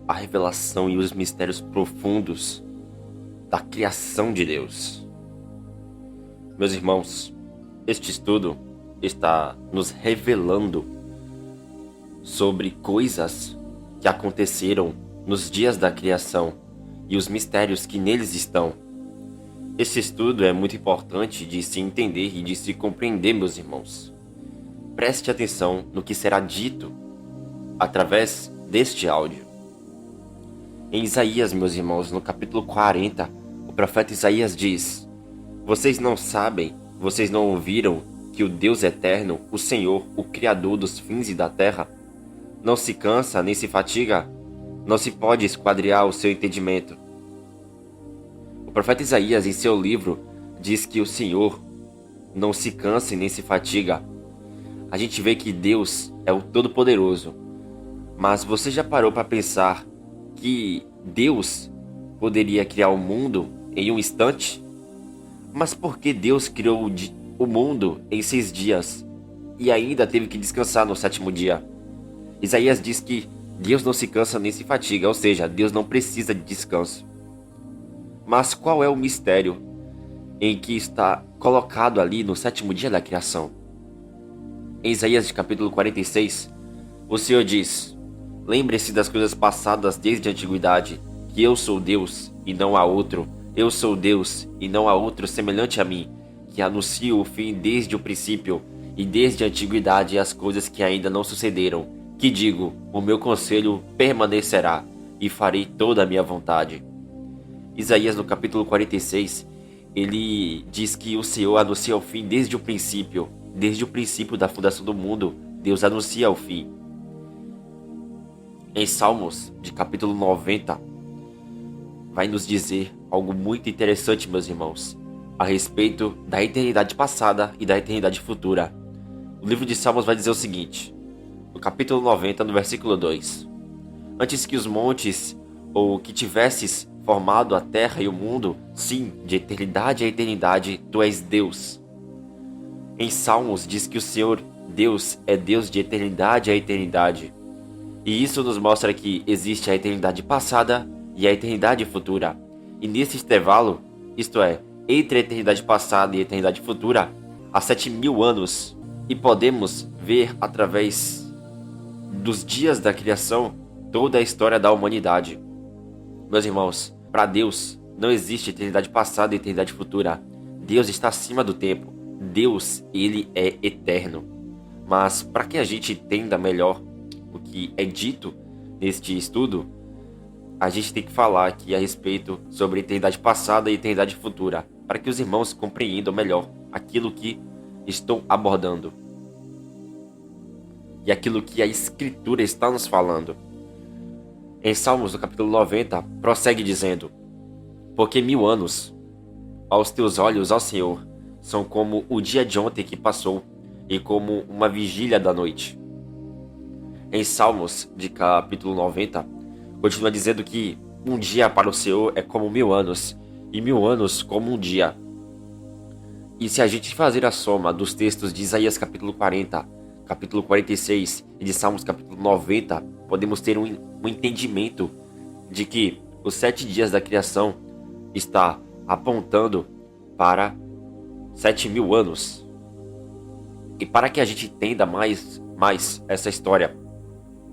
a revelação e os mistérios profundos da criação de Deus. Meus irmãos, este estudo está nos revelando sobre coisas que aconteceram nos dias da criação e os mistérios que neles estão. Esse estudo é muito importante de se entender e de se compreender, meus irmãos. Preste atenção no que será dito através deste áudio. Em Isaías, meus irmãos, no capítulo 40, o profeta Isaías diz: Vocês não sabem, vocês não ouviram que o Deus eterno, o Senhor, o Criador dos fins e da terra, não se cansa nem se fatiga, não se pode esquadriar o seu entendimento. O profeta Isaías, em seu livro, diz que o Senhor não se cansa e nem se fatiga. A gente vê que Deus é o Todo-Poderoso. Mas você já parou para pensar que Deus poderia criar o mundo em um instante? Mas por que Deus criou o mundo em 6 dias e ainda teve que descansar no 7º dia? Isaías diz que Deus não se cansa nem se fatiga, ou seja, Deus não precisa de descanso. Mas qual é o mistério em que está colocado ali no 7º dia da criação? Em Isaías capítulo 46, o Senhor diz: Lembre-se das coisas passadas desde a antiguidade, que eu sou Deus e não há outro. Eu sou Deus e não há outro semelhante a mim, que anuncio o fim desde o princípio e desde a antiguidade as coisas que ainda não sucederam. Que digo, o meu conselho permanecerá e farei toda a minha vontade. Isaías no capítulo 46, ele diz que o Senhor anuncia o fim desde o princípio da fundação do mundo. Deus anuncia o fim. Em Salmos, de capítulo 90, vai nos dizer algo muito interessante, meus irmãos, a respeito da eternidade passada e da eternidade futura. O livro de Salmos vai dizer o seguinte, no capítulo 90, no versículo 2: Antes que os montes, ou que tivesses formado a terra e o mundo, sim, de eternidade a eternidade, tu és Deus. Em Salmos diz que o Senhor Deus é Deus de eternidade a eternidade. E isso nos mostra que existe a eternidade passada e a eternidade futura. E nesse intervalo, isto é, entre a eternidade passada e a eternidade futura, há 7.000 anos. E podemos ver através dos dias da criação toda a história da humanidade. Meus irmãos, para Deus não existe eternidade passada e eternidade futura. Deus está acima do tempo. Deus, ele é eterno. Mas para que a gente entenda melhor o que é dito neste estudo, a gente tem que falar aqui a respeito sobre eternidade passada e eternidade futura, para que os irmãos compreendam melhor aquilo que estou abordando e aquilo que a Escritura está nos falando. Em Salmos, no capítulo 90, prossegue dizendo: Porque 1000 anos aos teus olhos, ó Senhor, são como o dia de ontem que passou, e como uma vigília da noite. Em Salmos, de capítulo 90, continua dizendo que um dia para o Senhor é como 1000 anos, e 1000 anos como um dia. E se a gente fazer a soma dos textos de Isaías capítulo 40, capítulo 46 e de Salmos capítulo 90, podemos ter um entendimento de que os 7 dias da criação está apontando para 7.000 anos. E para que a gente entenda mais essa história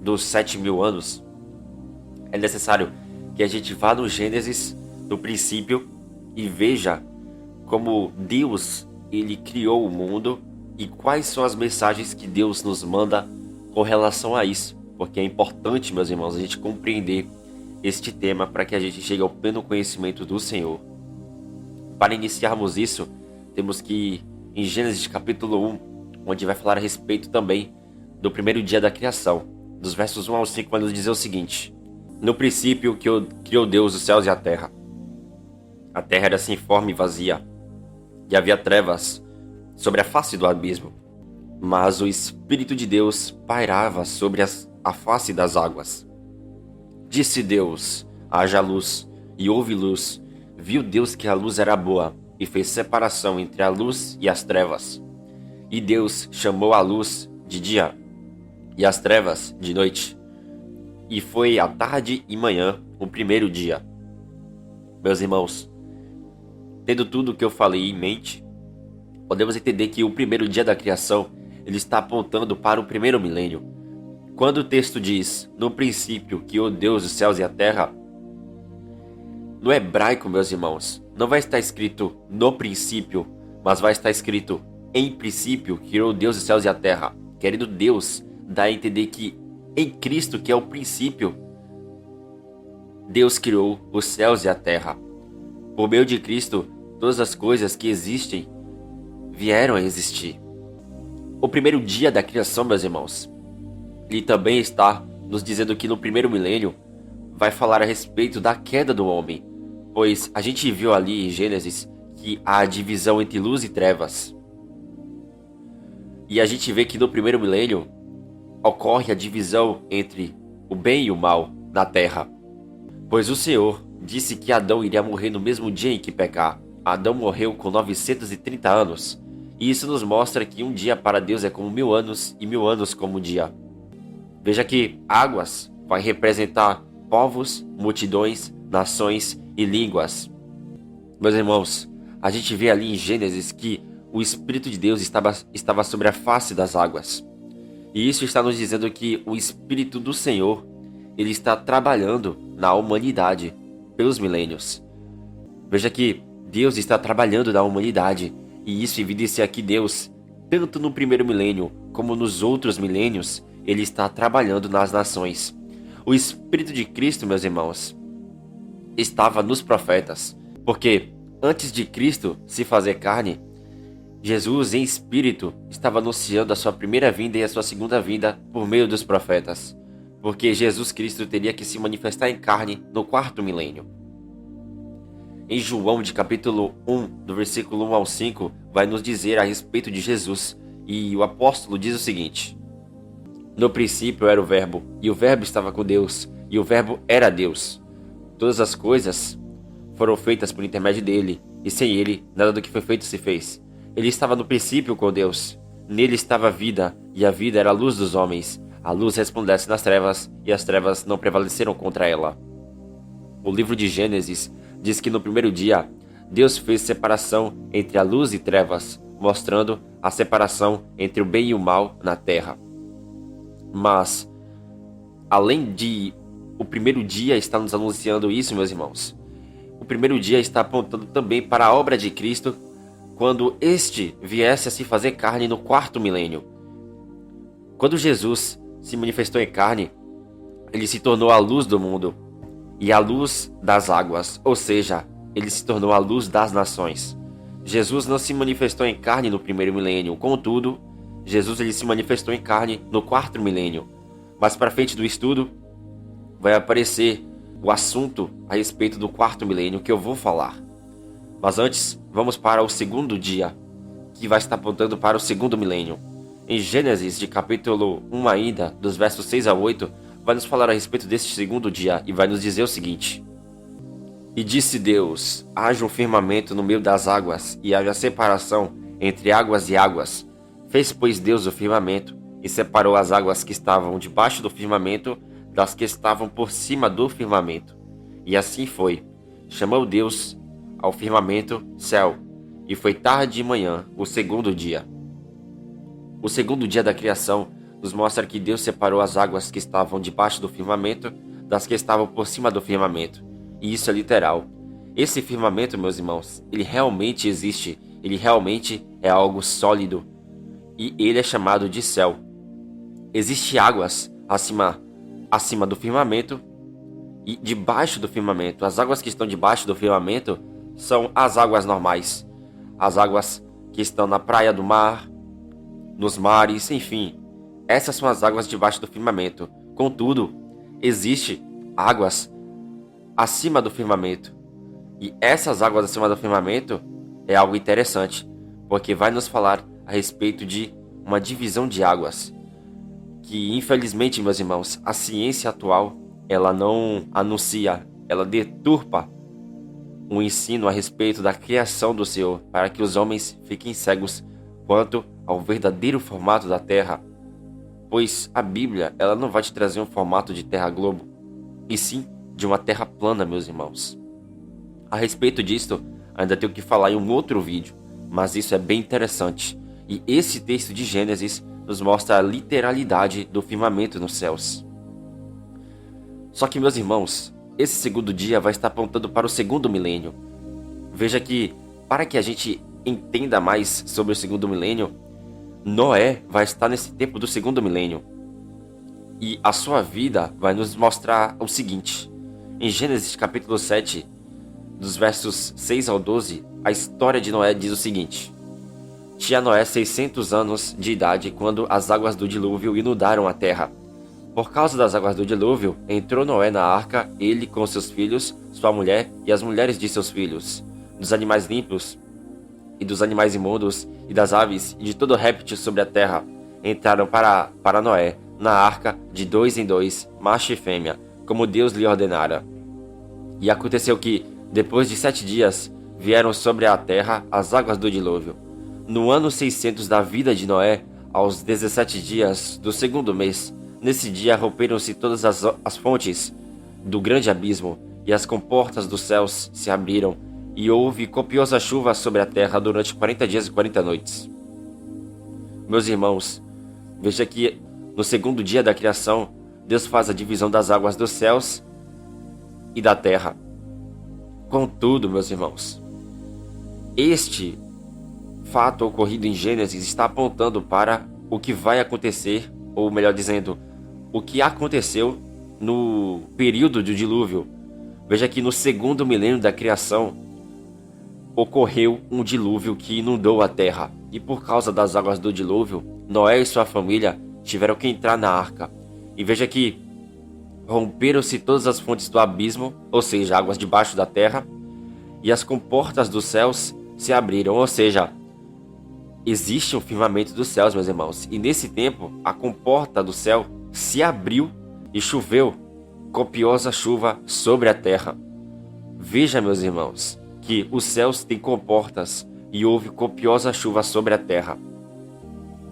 dos 7.000 anos, é necessário que a gente vá no Gênesis, no princípio, e veja como Deus ele criou o mundo e quais são as mensagens que Deus nos manda com relação a isso. Porque é importante, meus irmãos, a gente compreender este tema para que a gente chegue ao pleno conhecimento do Senhor. Para iniciarmos isso, temos que ir em Gênesis capítulo 1, onde vai falar a respeito também do primeiro dia da criação. Dos versos 1 ao 5 vai nos dizer o seguinte: No princípio que criou Deus os céus e a terra. A terra era sem forma e vazia, e havia trevas sobre a face do abismo. Mas o Espírito de Deus pairava sobre a face das águas. Disse Deus: haja luz, e houve luz. Viu Deus que a luz era boa, e fez separação entre a luz e as trevas. E Deus chamou a luz de dia, e as trevas de noite. E foi à tarde e manhã o primeiro dia. Meus irmãos, tendo tudo o que eu falei em mente, podemos entender que o primeiro dia da criação ele está apontando para o primeiro milênio. Quando o texto diz, no princípio, que o Deus dos céus e a terra, no hebraico, meus irmãos, não vai estar escrito no princípio, mas vai estar escrito em princípio, criou Deus dos céus e a terra. Querido Deus, dá a entender que em Cristo, que é o princípio, Deus criou os céus e a terra. Por meio de Cristo, todas as coisas que existem vieram a existir. O primeiro dia da criação, meus irmãos, ele também está nos dizendo que no primeiro milênio vai falar a respeito da queda do homem, pois a gente viu ali em Gênesis que há a divisão entre luz e trevas. E a gente vê que no primeiro milênio ocorre a divisão entre o bem e o mal na terra. Pois o Senhor disse que Adão iria morrer no mesmo dia em que pecar. Adão morreu com 930 anos. E isso nos mostra que um dia para Deus é como 1000 anos e 1000 anos como um dia. Veja que águas vai representar povos, multidões, nações e línguas. Meus irmãos, a gente vê ali em Gênesis que o Espírito de Deus estava sobre a face das águas. E isso está nos dizendo que o Espírito do Senhor, ele está trabalhando na humanidade pelos milênios. Veja que Deus está trabalhando na humanidade, e isso evidencia que Deus, tanto no primeiro milênio como nos outros milênios, ele está trabalhando nas nações. O Espírito de Cristo, meus irmãos, estava nos profetas, porque antes de Cristo se fazer carne, Jesus em espírito estava anunciando a sua primeira vinda e a sua segunda vinda por meio dos profetas, porque Jesus Cristo teria que se manifestar em carne no quarto milênio. Em João de capítulo 1, do versículo 1 ao 5, vai nos dizer a respeito de Jesus, e o apóstolo diz o seguinte: no princípio era o Verbo, e o Verbo estava com Deus, e o Verbo era Deus. Todas as coisas foram feitas por intermédio dele, e sem ele, nada do que foi feito se fez. Ele estava no princípio com Deus. Nele estava a vida, e a vida era a luz dos homens. A luz resplandece nas trevas, e as trevas não prevaleceram contra ela. O livro de Gênesis diz que no primeiro dia, Deus fez separação entre a luz e trevas, mostrando a separação entre o bem e o mal na terra. Mas, além de o primeiro dia estar nos anunciando isso, meus irmãos, o primeiro dia está apontando também para a obra de Cristo, quando este viesse a se fazer carne no quarto milênio. Quando Jesus se manifestou em carne, ele se tornou a luz do mundo e a luz das águas, ou seja, ele se tornou a luz das nações. Jesus não se manifestou em carne no primeiro milênio, contudo, Jesus ele se manifestou em carne no quarto milênio. Mas para frente do estudo, vai aparecer o assunto a respeito do quarto milênio que eu vou falar. Mas antes, vamos para o segundo dia, que vai estar apontando para o segundo milênio. Em Gênesis, de capítulo 1 ainda, dos versos 6 a 8, vai nos falar a respeito deste segundo dia e vai nos dizer o seguinte: e disse Deus, haja um firmamento no meio das águas, e haja separação entre águas e águas. Fez, pois, Deus o firmamento, e separou as águas que estavam debaixo do firmamento das que estavam por cima do firmamento. E assim foi. Chamou Deus ao firmamento céu, e foi tarde e manhã, o segundo dia. O segundo dia da criação nos mostra que Deus separou as águas que estavam debaixo do firmamento das que estavam por cima do firmamento. E isso é literal. Esse firmamento, meus irmãos, ele realmente existe. Ele realmente é algo sólido. E ele é chamado de céu. Existem águas acima do firmamento e debaixo do firmamento. As águas que estão debaixo do firmamento são as águas normais. As águas que estão na praia do mar, nos mares, enfim. Essas são as águas debaixo do firmamento. Contudo, existe águas acima do firmamento. E essas águas acima do firmamento é algo interessante, porque vai nos falar a respeito de uma divisão de águas, que infelizmente, meus irmãos, a ciência atual, ela não anuncia, ela deturpa o ensino a respeito da criação do Senhor, para que os homens fiquem cegos quanto ao verdadeiro formato da terra. pois a Bíblia ela não vai te trazer um formato de terra globo, e sim de uma terra plana, meus irmãos. A respeito disto, ainda tenho que falar em um outro vídeo, mas isso é bem interessante. E esse texto de Gênesis nos mostra a literalidade do firmamento nos céus. Só que, meus irmãos, esse segundo dia vai estar apontando para o segundo milênio. Veja que, para que a gente entenda mais sobre o segundo milênio, Noé vai estar nesse tempo do segundo milênio. E a sua vida vai nos mostrar o seguinte. Em Gênesis capítulo 7, dos versos 6 ao 12, a história de Noé diz o seguinte. Tinha Noé 600 anos de idade quando as águas do dilúvio inundaram a terra. Por causa das águas do dilúvio, entrou Noé na arca, ele com seus filhos, sua mulher e as mulheres de seus filhos. Dos animais limpos e dos animais imundos e das aves e de todo réptil sobre a terra, entraram para Noé na arca de 2 em 2, macho e fêmea, como Deus lhe ordenara. E aconteceu que, depois de 7 dias, vieram sobre a terra as águas do dilúvio. No ano 600 da vida de Noé, aos 17 dias do segundo mês, nesse dia romperam-se todas as fontes do grande abismo, e as comportas dos céus se abriram, e houve copiosa chuva sobre a terra durante 40 dias e 40 noites. Meus irmãos, veja que no segundo dia da criação, Deus faz a divisão das águas dos céus e da terra. Contudo, meus irmãos, este fato ocorrido em Gênesis está apontando para o que vai acontecer, ou melhor dizendo, o que aconteceu no período do dilúvio. Veja que no segundo milênio da criação ocorreu um dilúvio que inundou a terra, e por causa das águas do dilúvio, Noé e sua família tiveram que entrar na arca. E veja que romperam-se todas as fontes do abismo, ou seja, águas debaixo da terra, e as comportas dos céus se abriram, ou seja, existe um firmamento dos céus, meus irmãos. E nesse tempo, a comporta do céu se abriu e choveu copiosa chuva sobre a terra. Veja, meus irmãos, que os céus têm comportas e houve copiosa chuva sobre a terra.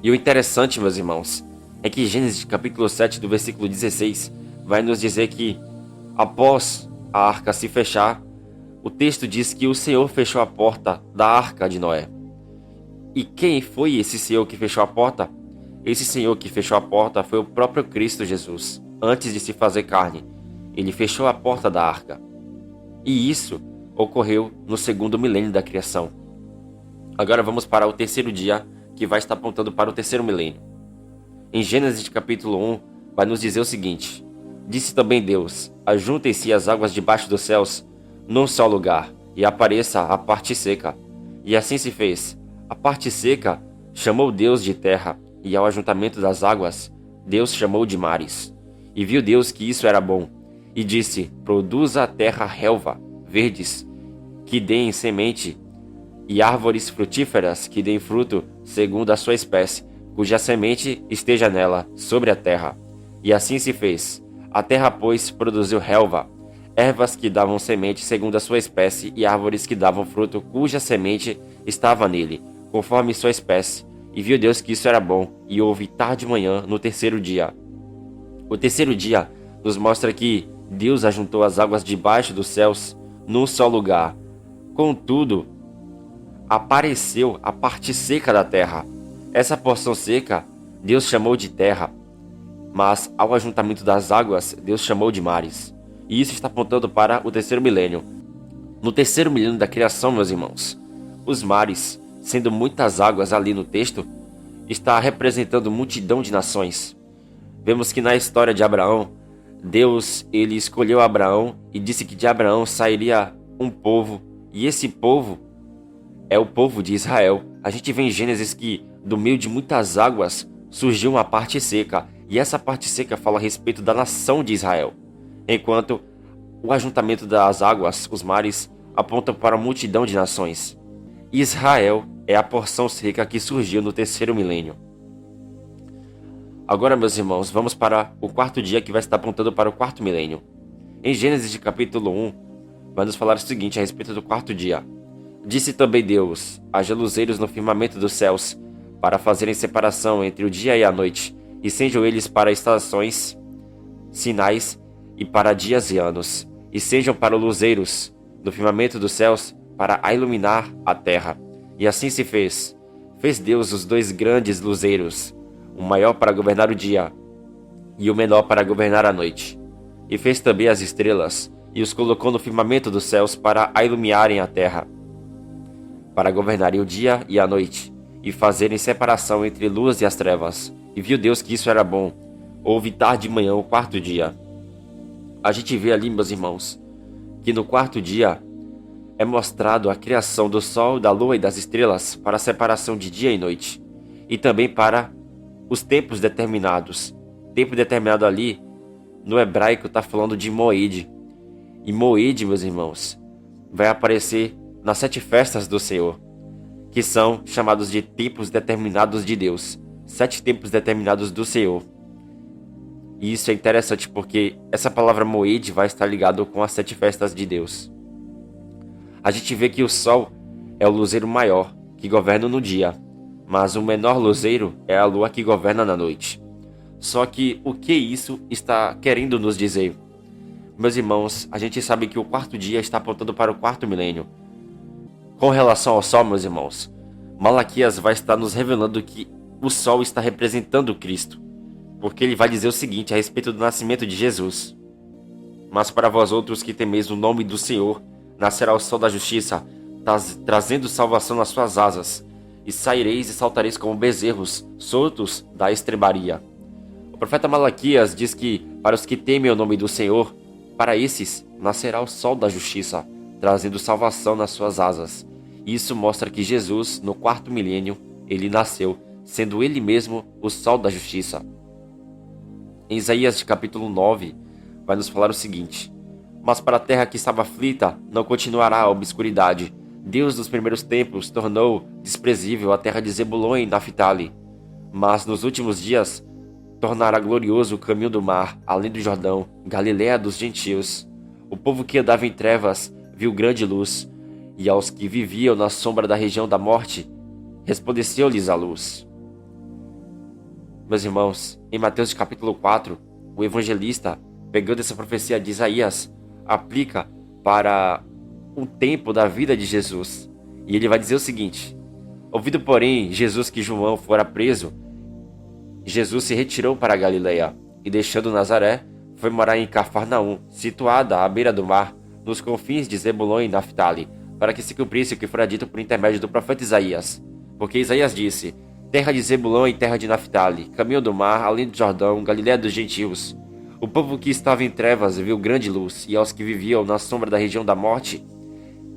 E o interessante, meus irmãos, é que Gênesis capítulo 7, do versículo 16, vai nos dizer que, após a arca se fechar, o texto diz que o Senhor fechou a porta da arca de Noé. E quem foi esse Senhor que fechou a porta? Esse Senhor que fechou a porta foi o próprio Cristo Jesus, antes de se fazer carne. Ele fechou a porta da arca. E isso ocorreu no segundo milênio da criação. Agora vamos para o terceiro dia, que vai estar apontando para o terceiro milênio. Em Gênesis capítulo 1, vai nos dizer o seguinte. Disse também Deus, ajuntem-se as águas debaixo dos céus, num só lugar, e apareça a parte seca. E assim se fez. A parte seca chamou Deus de terra, e ao ajuntamento das águas, Deus chamou de mares. E viu Deus que isso era bom, e disse, produza a terra relva, verdes, que deem semente, e árvores frutíferas que deem fruto segundo a sua espécie, cuja semente esteja nela, sobre a terra. E assim se fez. A terra, pois, produziu relva, ervas que davam semente segundo a sua espécie, e árvores que davam fruto, cuja semente estava nele, conforme sua espécie. E viu Deus que isso era bom, e houve tarde e manhã no terceiro dia. O terceiro dia nos mostra que Deus ajuntou as águas debaixo dos céus num só lugar. Contudo, apareceu a parte seca da terra. Essa porção seca, Deus chamou de terra, mas ao ajuntamento das águas, Deus chamou de mares. E isso está apontando para o terceiro milênio. No terceiro milênio da criação, meus irmãos, os mares, sendo muitas águas ali no texto, está representando multidão de nações. Vemos que na história de Abraão, Deus ele escolheu Abraão e disse que de Abraão sairia um povo, e esse povo é o povo de Israel. A gente vê em Gênesis que do meio de muitas águas surgiu uma parte seca, e essa parte seca fala a respeito da nação de Israel, enquanto o ajuntamento das águas, os mares, apontam para a multidão de nações. Israel é a porção seca que surgiu no terceiro milênio. Agora, meus irmãos, vamos para o quarto dia, que vai estar apontando para o quarto milênio. Em Gênesis de capítulo 1, vai nos falar o seguinte a respeito do quarto dia. Disse também Deus, haja luzeiros no firmamento dos céus, para fazerem separação entre o dia e a noite, e sejam eles para estações, sinais e para dias e anos, e sejam para luzeiros no firmamento dos céus para iluminar a terra. E assim se fez. Fez Deus os 2 grandes luzeiros, o maior para governar o dia e o menor para governar a noite. E fez também as estrelas, e os colocou no firmamento dos céus para iluminarem a terra, para governarem o dia e a noite, e fazerem separação entre luz e as trevas. E viu Deus que isso era bom. Houve tarde e manhã o 4º dia. A gente vê ali, meus irmãos, que no 4º dia é mostrado a criação do sol, da lua e das estrelas para a separação de dia e noite, e também para os tempos determinados. Tempo determinado ali, no hebraico, está falando de Moed. E Moed, meus irmãos, vai aparecer nas 7 festas do Senhor, que são chamados de tempos determinados de Deus. 7 tempos determinados do Senhor. E isso é interessante porque essa palavra Moed vai estar ligado com as 7 festas de Deus. A gente vê que o sol é o luzeiro maior, que governa no dia, mas o menor luzeiro é a lua que governa na noite. Só que o que isso está querendo nos dizer? Meus irmãos, a gente sabe que o 4º dia está apontando para o 4º milênio. Com relação ao sol, meus irmãos, Malaquias vai estar nos revelando que o sol está representando Cristo, porque ele vai dizer o seguinte a respeito do nascimento de Jesus: mas para vós outros que temeis o nome do Senhor, nascerá o sol da justiça, trazendo salvação nas suas asas, e saireis e saltareis como bezerros, soltos da estrebaria. O profeta Malaquias diz que para os que temem o nome do Senhor, para esses nascerá o sol da justiça, trazendo salvação nas suas asas. E isso mostra que Jesus, no 4º milênio, ele nasceu, sendo ele mesmo o sol da justiça. Em Isaías capítulo 9, vai nos falar o seguinte: mas para a terra que estava aflita, não continuará a obscuridade. Deus dos primeiros tempos tornou desprezível a terra de Zebulon e Naftali. Mas nos últimos dias, tornará glorioso o caminho do mar, além do Jordão, Galiléia dos gentios. O povo que andava em trevas viu grande luz, e aos que viviam na sombra da região da morte, resplandeceu-lhes a luz. Meus irmãos, em Mateus capítulo 4, o evangelista, pegando essa profecia de Isaías, aplica para o tempo da vida de Jesus. E ele vai dizer o seguinte: ouvindo, porém, Jesus que João fora preso, Jesus se retirou para a Galiléia, e deixando Nazaré, foi morar em Cafarnaum, situada à beira do mar, nos confins de Zebulon e Naftali, para que se cumprisse o que fora dito por intermédio do profeta Isaías. Porque Isaías disse: terra de Zebulon e terra de Naftali, caminho do mar, além do Jordão, Galiléia dos gentios. O povo que estava em trevas viu grande luz, e aos que viviam na sombra da região da morte,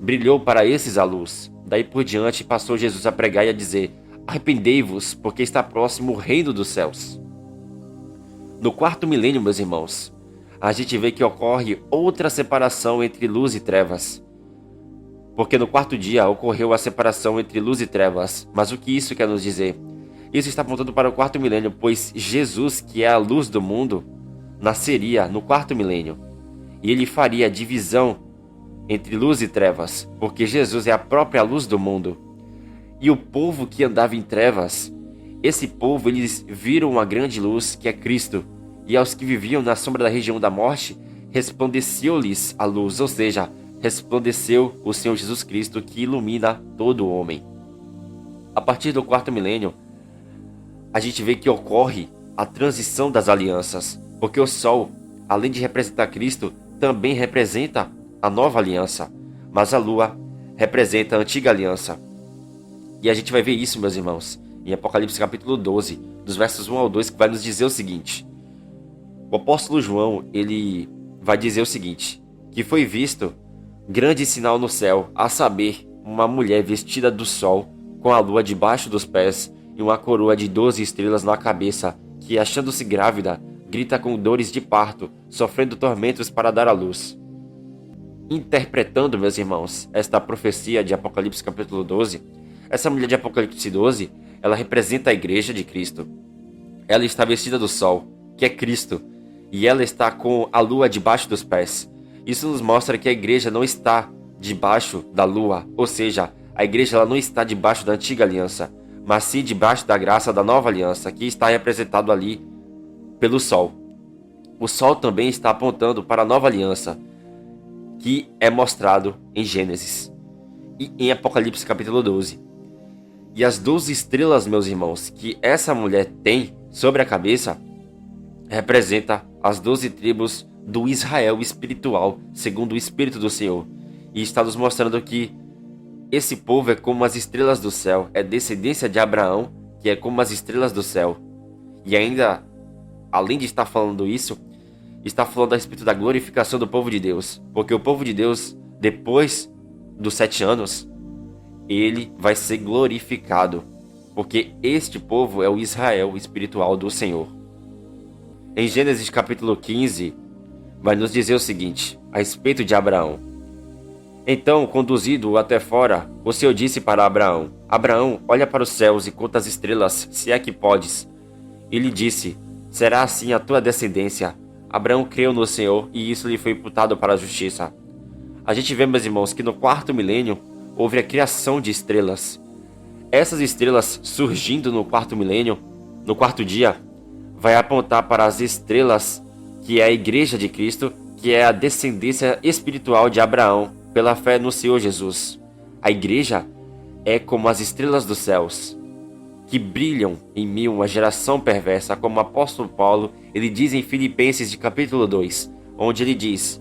brilhou para esses a luz. Daí por diante passou Jesus a pregar e a dizer: arrependei-vos, porque está próximo o reino dos céus. No 4º milênio, meus irmãos, a gente vê que ocorre outra separação entre luz e trevas. Porque no 4º dia ocorreu a separação entre luz e trevas. Mas o que isso quer nos dizer? Isso está apontando para o 4º milênio, pois Jesus, que é a luz do mundo, nasceria no 4º milênio. E ele faria a divisão entre luz e trevas, porque Jesus é a própria luz do mundo. E o povo que andava em trevas, esse povo, eles viram uma grande luz, que é Cristo. E aos que viviam na sombra da região da morte, resplandeceu-lhes a luz, ou seja, resplandeceu o Senhor Jesus Cristo, que ilumina todo o homem. A partir do 4º milênio, a gente vê que ocorre a transição das alianças, porque o sol, além de representar Cristo, também representa a nova aliança, mas a lua representa a antiga aliança. E a gente vai ver isso, meus irmãos, em Apocalipse capítulo 12, dos versos 1 ao 2, que vai nos dizer o seguinte: o apóstolo João, ele vai dizer o seguinte, que foi visto grande sinal no céu, a saber, uma mulher vestida do sol, com a lua debaixo dos pés e uma coroa de 12 estrelas na cabeça, que, achando-se grávida, grita com dores de parto, sofrendo tormentos para dar à luz. Interpretando, meus irmãos, esta profecia de Apocalipse capítulo 12, essa mulher de Apocalipse 12, ela representa a igreja de Cristo. Ela está vestida do sol, que é Cristo, e ela está com a lua debaixo dos pés. Isso nos mostra que a igreja não está debaixo da lua, ou seja, a igreja ela não está debaixo da antiga aliança, mas sim debaixo da graça da nova aliança, que está representado ali pelo sol. O sol também está apontando para a nova aliança, que é mostrado em Gênesis e em Apocalipse capítulo 12. E as 12 estrelas, meus irmãos, que essa mulher tem sobre a cabeça, representa as 12 tribos do Israel espiritual, segundo o Espírito do Senhor. E está nos mostrando que esse povo é como as estrelas do céu, é descendência de Abraão, que é como as estrelas do céu. E ainda, além de estar falando isso, está falando a respeito da glorificação do povo de Deus. Porque o povo de Deus, depois dos 7 anos, ele vai ser glorificado. Porque este povo é o Israel espiritual do Senhor. Em Gênesis capítulo 15, vai nos dizer o seguinte, a respeito de Abraão. Então, conduzido até fora, o Senhor disse para Abraão: Abraão, olha para os céus e conta as estrelas, se é que podes. E lhe disse: será assim a tua descendência. Abraão creu no Senhor e isso lhe foi imputado para a justiça. A gente vê, meus irmãos, que no 4º milênio houve a criação de estrelas. Essas estrelas surgindo no 4º milênio, no 4º dia, vai apontar para as estrelas que é a igreja de Cristo, que é a descendência espiritual de Abraão, pela fé no Senhor Jesus. A igreja é como as estrelas dos céus, que brilham em mim uma geração perversa, como o apóstolo Paulo, ele diz em Filipenses de capítulo 2, onde ele diz: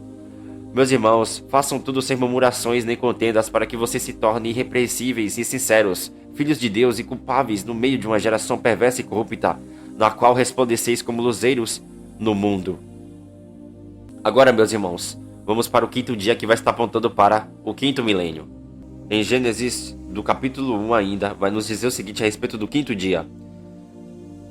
meus irmãos, façam tudo sem murmurações nem contendas, para que vocês se tornem irrepreensíveis e sinceros, filhos de Deus e culpáveis no meio de uma geração perversa e corrupta, na qual resplandeceis como luzeiros no mundo. Agora, meus irmãos, vamos para o 5º dia, que vai estar apontando para o 5º milênio. Em Gênesis, do capítulo 1 ainda, vai nos dizer o seguinte a respeito do 5º dia.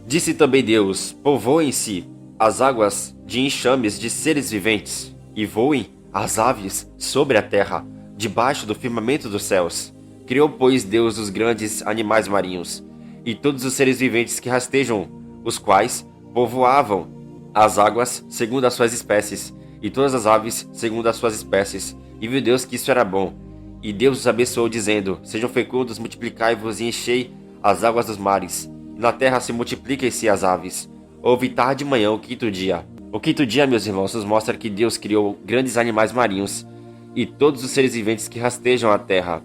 Disse também Deus: povoem-se as águas de enxames de seres viventes, e voem as aves sobre a terra, debaixo do firmamento dos céus. Criou, pois, Deus os grandes animais marinhos, e todos os seres viventes que rastejam, os quais povoavam as águas segundo as suas espécies, e todas as aves segundo as suas espécies. E viu Deus que isso era bom. E Deus os abençoou, dizendo: sejam fecundos, multiplicai-vos e enchei as águas dos mares. E na terra se multipliquem-se as aves. Houve tarde de manhã o 5º dia. O 5º dia, meus irmãos, nos mostra que Deus criou grandes animais marinhos e todos os seres viventes que rastejam a terra.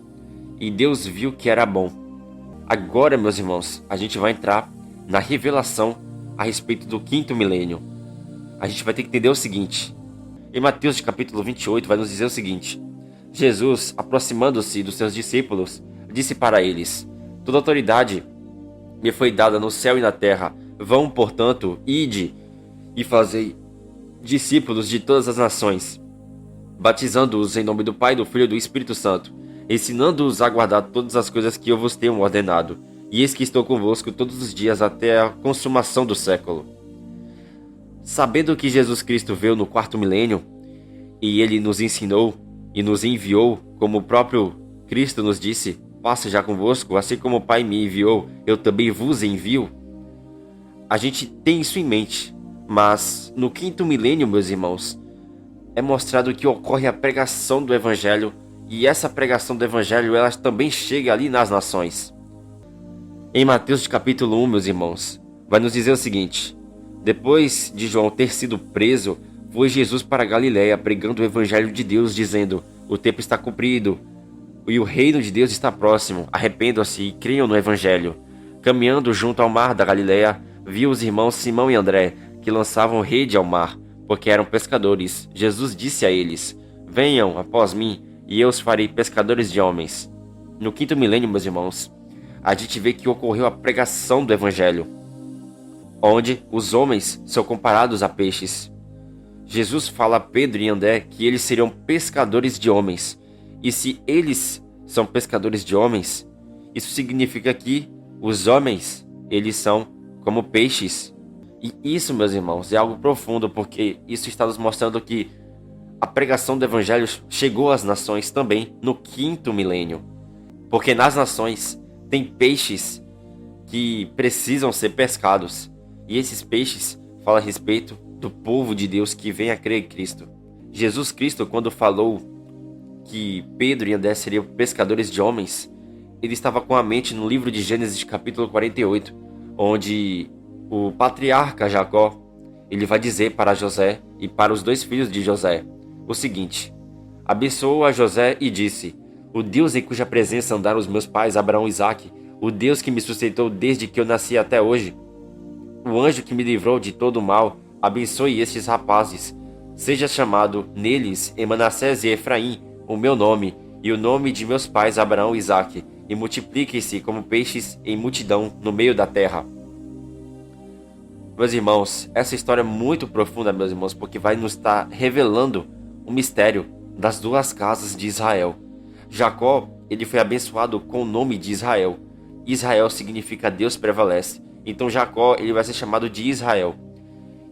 E Deus viu que era bom. Agora, meus irmãos, a gente vai entrar na revelação a respeito do 5º milênio. A gente vai ter que entender o seguinte. Em Mateus capítulo 28 vai nos dizer o seguinte: Jesus, aproximando-se dos seus discípulos, disse para eles: toda autoridade me foi dada no céu e na terra. Vão, portanto, ide e fazei discípulos de todas as nações, batizando-os em nome do Pai, do Filho e do Espírito Santo, ensinando-os a guardar todas as coisas que eu vos tenho ordenado. E eis que estou convosco todos os dias até a consumação do século. Sabendo que Jesus Cristo veio no 4º milênio, e ele nos ensinou e nos enviou, como o próprio Cristo nos disse: passo já convosco, assim como o Pai me enviou, eu também vos envio. A gente tem isso em mente, mas no 5º milênio, meus irmãos, é mostrado que ocorre a pregação do Evangelho, e essa pregação do Evangelho ela também chega ali nas nações. Em Mateus capítulo 1, meus irmãos, vai nos dizer o seguinte: depois de João ter sido preso, foi Jesus para Galiléia pregando o Evangelho de Deus, dizendo: o tempo está cumprido e o reino de Deus está próximo, arrependam-se e creiam no Evangelho. Caminhando junto ao mar da Galiléia, viu os irmãos Simão e André, que lançavam rede ao mar, porque eram pescadores. Jesus disse a eles: venham após mim, e eu os farei pescadores de homens. No 5º milênio, meus irmãos, a gente vê que ocorreu a pregação do Evangelho, onde os homens são comparados a peixes. Jesus fala a Pedro e André que eles seriam pescadores de homens. E se eles são pescadores de homens, isso significa que os homens, eles são como peixes. E isso, meus irmãos, é algo profundo, porque isso está nos mostrando que a pregação do Evangelho chegou às nações também no 5º milênio. Porque nas nações tem peixes que precisam ser pescados. E esses peixes falam a respeito do povo de Deus que vem a crer em Cristo. Jesus Cristo, quando falou que Pedro e André seriam pescadores de homens, ele estava com a mente no livro de Gênesis capítulo 48, onde o patriarca Jacó, ele vai dizer para José e para os 2 filhos de José o seguinte: abençoou a José e disse: o Deus em cuja presença andaram os meus pais Abraão e Isaque, o Deus que me sustentou desde que eu nasci até hoje, o anjo que me livrou de todo o mal, abençoe estes rapazes. Seja chamado neles em Manassés e Efraim o meu nome e o nome de meus pais Abraão e Isaque, e multipliquem-se como peixes em multidão no meio da terra. Meus irmãos, essa história é muito profunda, meus irmãos, porque vai nos estar revelando o mistério das 2 casas de Israel. Jacó, ele foi abençoado com o nome de Israel. Israel significa Deus prevalece. Então Jacó, ele vai ser chamado de Israel.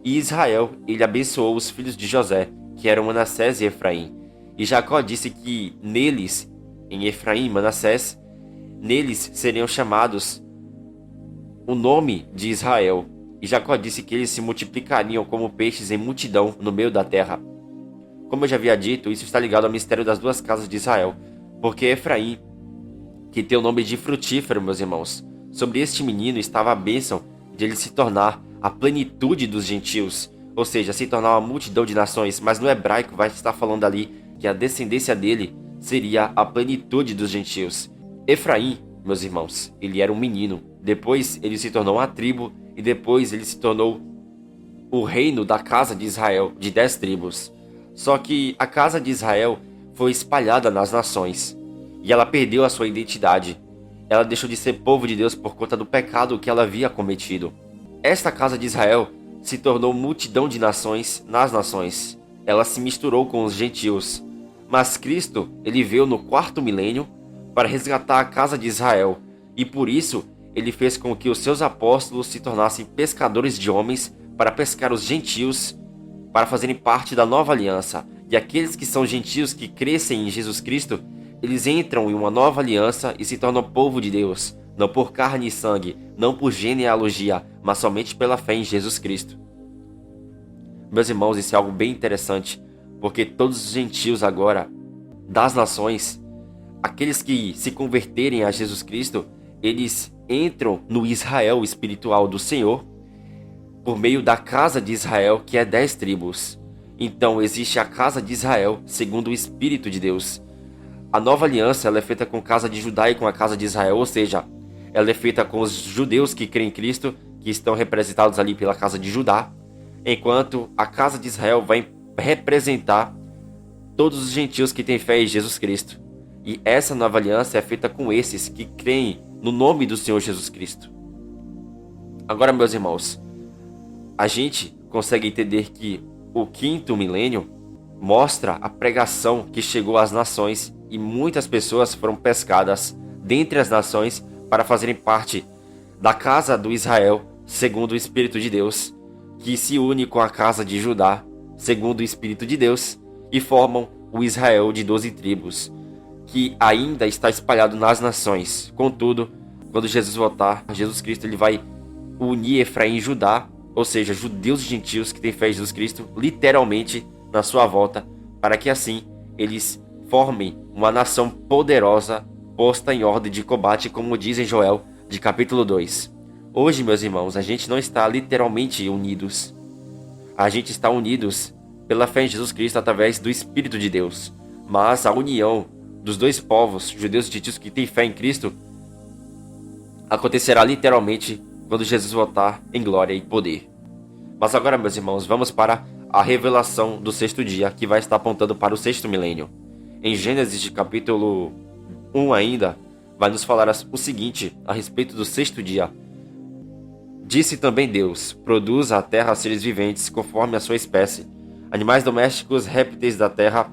E Israel, ele abençoou os filhos de José, que eram Manassés e Efraim. E Jacó disse que neles, em Efraim e Manassés, neles seriam chamados o nome de Israel. E Jacó disse que eles se multiplicariam como peixes em multidão no meio da terra. Como eu já havia dito, isso está ligado ao mistério das 2 casas de Israel. Porque Efraim, que tem o nome de frutífero, meus irmãos, sobre este menino estava a bênção de ele se tornar a plenitude dos gentios, ou seja, se tornar uma multidão de nações, mas no hebraico vai estar falando ali que a descendência dele seria a plenitude dos gentios. Efraim, meus irmãos, ele era um menino, depois ele se tornou uma tribo e depois ele se tornou o reino da casa de Israel, de 10 tribos. Só que a casa de Israel foi espalhada nas nações e ela perdeu a sua identidade. Ela deixou de ser povo de Deus por conta do pecado que ela havia cometido. Esta casa de Israel se tornou multidão de nações nas nações. Ela se misturou com os gentios. Mas Cristo, ele veio no 4º milênio para resgatar a casa de Israel. E por isso, ele fez com que os seus apóstolos se tornassem pescadores de homens para pescar os gentios, para fazerem parte da nova aliança. E aqueles que são gentios que crescem em Jesus Cristo, eles entram em uma nova aliança e se tornam povo de Deus, não por carne e sangue, não por genealogia, mas somente pela fé em Jesus Cristo. Meus irmãos, isso é algo bem interessante, porque todos os gentios agora, das nações, aqueles que se converterem a Jesus Cristo, eles entram no Israel espiritual do Senhor, por meio da casa de Israel, que é 10 tribos. Então existe a casa de Israel, segundo o Espírito de Deus. A nova aliança ela é feita com a casa de Judá e com a casa de Israel, ou seja, ela é feita com os judeus que creem em Cristo, que estão representados ali pela casa de Judá, enquanto a casa de Israel vai representar todos os gentios que têm fé em Jesus Cristo. E essa nova aliança é feita com esses que creem no nome do Senhor Jesus Cristo. Agora, meus irmãos, a gente consegue entender que o 5º milênio mostra a pregação que chegou às nações e muitas pessoas foram pescadas dentre as nações para fazerem parte da casa do Israel, segundo o Espírito de Deus, que se une com a casa de Judá, segundo o Espírito de Deus, e formam o Israel de 12 tribos, que ainda está espalhado nas nações. Contudo, quando Jesus voltar, Jesus Cristo ele vai unir Efraim e Judá, ou seja, judeus e gentios que têm fé em Jesus Cristo, literalmente na sua volta, para que assim eles formem uma nação poderosa, posta em ordem de combate, como diz em Joel, de capítulo 2. Hoje, meus irmãos, a gente não está literalmente unidos. A gente está unidos pela fé em Jesus Cristo através do Espírito de Deus. Mas a união dos 2 povos, judeus e gentios que têm fé em Cristo, acontecerá literalmente quando Jesus voltar em glória e poder. Mas agora, meus irmãos, vamos para a revelação do 6º dia, que vai estar apontando para o 6º milênio. Em Gênesis de capítulo 1 ainda, vai nos falar o seguinte a respeito do 6º dia. Disse também Deus: produza a terra seres viventes conforme a sua espécie, animais domésticos, répteis da terra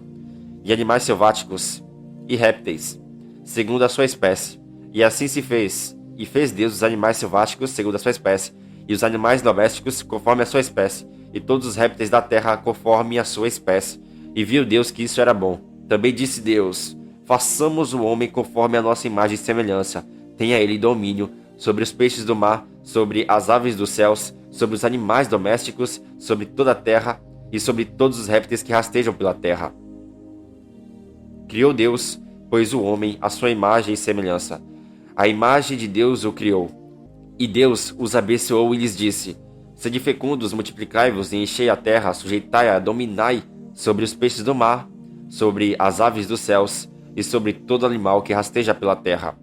e animais selváticos e répteis, segundo a sua espécie. E assim se fez. E fez Deus os animais selváticos segundo a sua espécie, e os animais domésticos conforme a sua espécie, e todos os répteis da terra conforme a sua espécie. E viu Deus que isso era bom. Também disse Deus: façamos o homem conforme a nossa imagem e semelhança. Tenha ele domínio sobre os peixes do mar, sobre as aves dos céus, sobre os animais domésticos, sobre toda a terra e sobre todos os répteis que rastejam pela terra. Criou Deus, pois o homem à sua imagem e semelhança. A imagem de Deus o criou. E Deus os abençoou e lhes disse: Sede fecundos, multiplicai-vos e enchei a terra, sujeitai-a, dominai sobre os peixes do mar, sobre as aves dos céus e sobre todo animal que rasteja pela terra.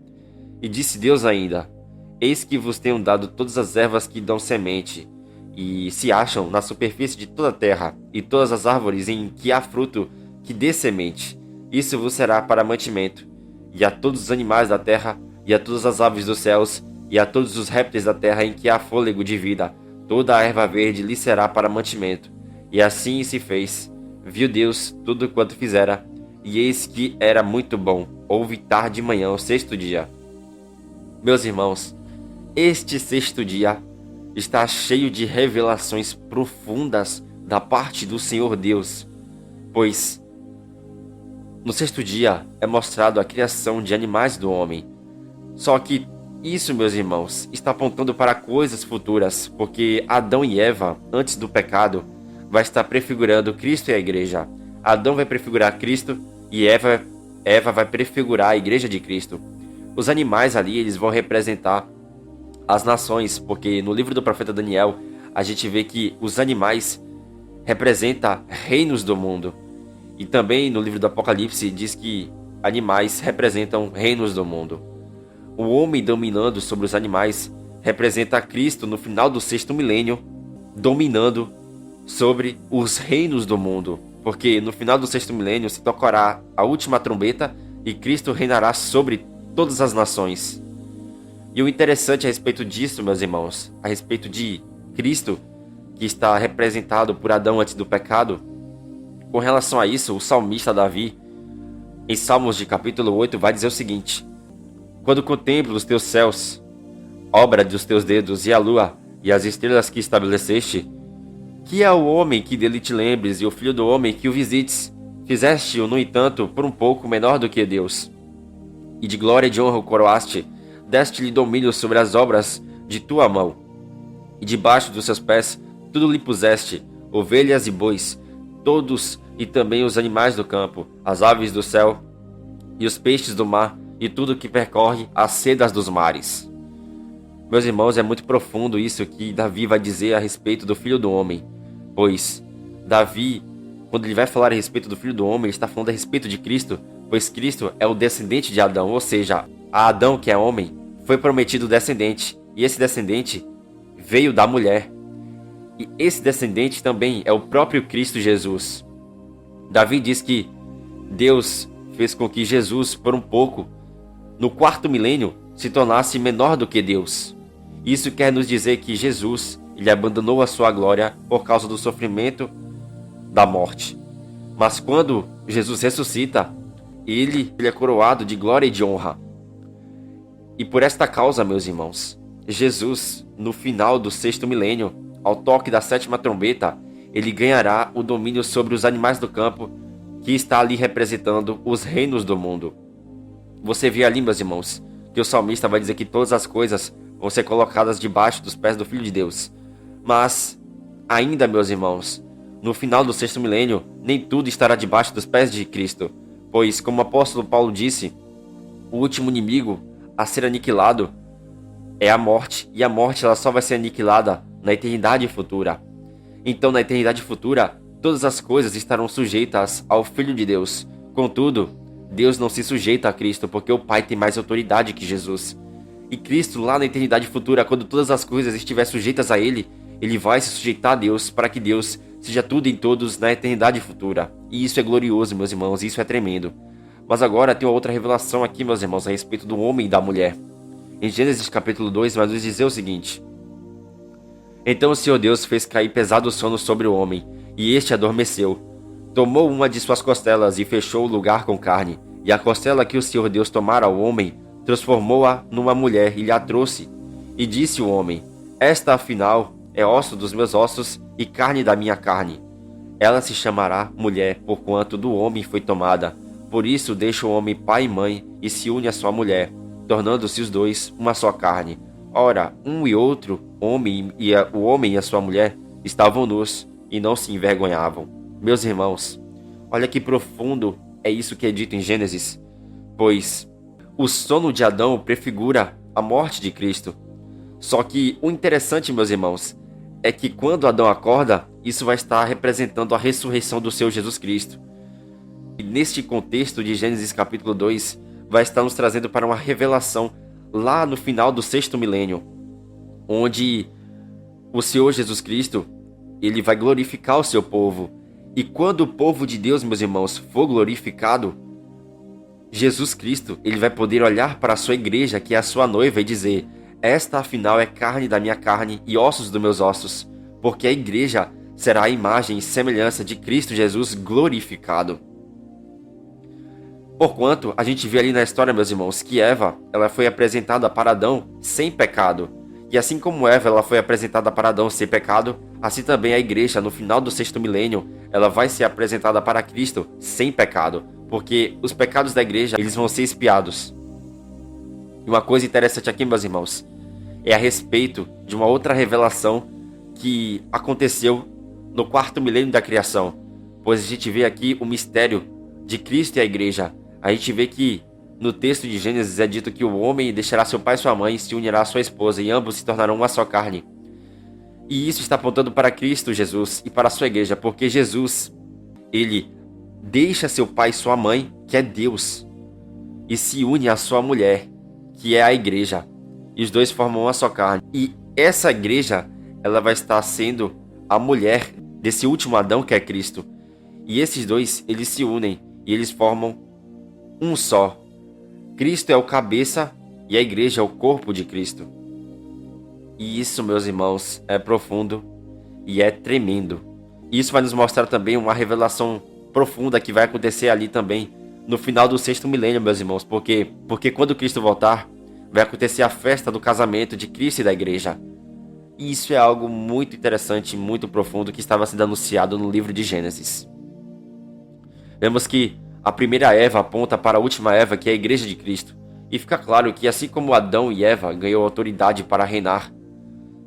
E disse Deus ainda: Eis que vos tenho dado todas as ervas que dão semente, e se acham na superfície de toda a terra, e todas as árvores em que há fruto que dê semente. Isso vos será para mantimento. E a todos os animais da terra, e a todas as aves dos céus, e a todos os répteis da terra em que há fôlego de vida, toda a erva verde lhe será para mantimento. E assim se fez. Viu Deus tudo quanto fizera, e eis que era muito bom. Houve tarde de manhã, o sexto dia. Meus irmãos, este sexto dia está cheio de revelações profundas da parte do Senhor Deus, pois no sexto dia é mostrado a criação de animais do homem. Só que isso, meus irmãos, está apontando para coisas futuras, porque Adão e Eva, antes do pecado, vai estar prefigurando Cristo e a igreja. Adão vai prefigurar Cristo e Eva vai prefigurar a igreja de Cristo. Os animais ali, eles vão representar as nações, porque no livro do profeta Daniel, a gente vê que os animais representam reinos do mundo. E também no livro do Apocalipse diz que animais representam reinos do mundo. O homem dominando sobre os animais representa Cristo no final do sexto milênio, dominando sobre os reinos do mundo. Porque no final do sexto milênio se tocará a última trombeta e Cristo reinará sobre todas as nações. E o interessante a respeito disso, meus irmãos, a respeito de Cristo, que está representado por Adão antes do pecado, com relação a isso, o salmista Davi, em Salmos de capítulo 8, vai dizer o seguinte: Quando contemplo os teus céus, obra dos teus dedos, e a lua, e as estrelas que estabeleceste, que é o homem que dele te lembres, e o filho do homem que o visites? Fizeste-o, no entanto, por um pouco menor do que Deus. E de glória e de honra o coroaste, deste-lhe domínio sobre as obras de tua mão. E debaixo dos seus pés tudo lhe puseste, ovelhas e bois, todos e também os animais do campo, as aves do céu e os peixes do mar, e tudo que percorre as sedas dos mares. Meus irmãos, é muito profundo isso que Davi vai dizer a respeito do Filho do Homem, pois Davi, quando ele vai falar a respeito do Filho do Homem, ele está falando a respeito de Cristo, pois Cristo é o descendente de Adão, ou seja, a Adão, que é homem, foi prometido descendente, e esse descendente veio da mulher. E esse descendente também é o próprio Cristo Jesus. Davi diz que Deus fez com que Jesus, por um pouco, no quarto milênio, se tornasse menor do que Deus. Isso quer nos dizer que Jesus, ele abandonou a sua glória por causa do sofrimento da morte. Mas quando Jesus ressuscita, ele é coroado de glória e de honra. E por esta causa, meus irmãos, Jesus, no final do sexto milênio, ao toque da sétima trombeta, ele ganhará o domínio sobre os animais do campo, que está ali representando os reinos do mundo. Você vê ali, meus irmãos, que o salmista vai dizer que todas as coisas vão ser colocadas debaixo dos pés do Filho de Deus. Mas, ainda, meus irmãos, no final do sexto milênio, nem tudo estará debaixo dos pés de Cristo, pois, como o apóstolo Paulo disse, o último inimigo a ser aniquilado é a morte, e a morte ela só vai ser aniquilada na eternidade futura. Então, na eternidade futura, todas as coisas estarão sujeitas ao Filho de Deus. Contudo, Deus não se sujeita a Cristo, porque o Pai tem mais autoridade que Jesus. E Cristo, lá na eternidade futura, quando todas as coisas estiverem sujeitas a Ele, Ele vai se sujeitar a Deus, para que Deus seja tudo em todos na eternidade futura. E isso é glorioso, meus irmãos, isso é tremendo. Mas agora tem uma outra revelação aqui, meus irmãos, a respeito do homem e da mulher. Em Gênesis capítulo 2, vai nos dizer o seguinte: Então o Senhor Deus fez cair pesado sono sobre o homem, e este adormeceu. Tomou uma de suas costelas e fechou o lugar com carne, e a costela que o Senhor Deus tomara ao homem, transformou-a numa mulher e lhe a trouxe. E disse o homem: Esta, afinal, é osso dos meus ossos e carne da minha carne. Ela se chamará mulher, porquanto do homem foi tomada. Por isso deixa o homem pai e mãe e se une à sua mulher, tornando-se os dois uma só carne. Ora, um e outro, o homem e a sua mulher, estavam nus e não se envergonhavam. Meus irmãos, olha que profundo é isso que é dito em Gênesis, pois o sono de Adão prefigura a morte de Cristo. Só que o interessante, meus irmãos, é que quando Adão acorda, isso vai estar representando a ressurreição do Senhor Jesus Cristo. E neste contexto de Gênesis capítulo 2, vai estar nos trazendo para uma revelação lá no final do 6º milênio, onde o Senhor Jesus Cristo, ele vai glorificar o seu povo. E quando o povo de Deus, meus irmãos, for glorificado, Jesus Cristo, ele vai poder olhar para a sua igreja, que é a sua noiva, e dizer: esta afinal é carne da minha carne e ossos dos meus ossos, porque a igreja será a imagem e semelhança de Cristo Jesus glorificado. Porquanto, a gente vê ali na história, meus irmãos, que Eva, ela foi apresentada para Adão sem pecado. E assim como Eva, ela foi apresentada para Adão sem pecado, assim também a igreja, no final do 6º milênio, ela vai ser apresentada para Cristo sem pecado. Porque os pecados da igreja, eles vão ser expiados. E uma coisa interessante aqui, meus irmãos, é a respeito de uma outra revelação que aconteceu no 4º milênio da criação. Pois a gente vê aqui o mistério de Cristo e a igreja. A gente vê que no texto de Gênesis é dito que o homem deixará seu pai e sua mãe e se unirá à sua esposa, e ambos se tornarão uma só carne. E isso está apontando para Cristo Jesus e para a sua igreja, porque Jesus, ele deixa seu pai e sua mãe, que é Deus, e se une à sua mulher, que é a igreja. E os dois formam uma só carne. E essa igreja, ela vai estar sendo a mulher desse último Adão, que é Cristo. E esses dois, eles se unem e eles formam um só. Cristo é o cabeça e a igreja é o corpo de Cristo. E isso, meus irmãos, é profundo e é tremendo. E isso vai nos mostrar também uma revelação profunda que vai acontecer ali também no final do 6º milênio, meus irmãos. Porque quando Cristo voltar, vai acontecer a festa do casamento de Cristo e da igreja. E isso é algo muito interessante, muito profundo, que estava sendo anunciado no livro de Gênesis. Vemos que a primeira Eva aponta para a última Eva, que é a igreja de Cristo. E fica claro que assim como Adão e Eva ganhou autoridade para reinar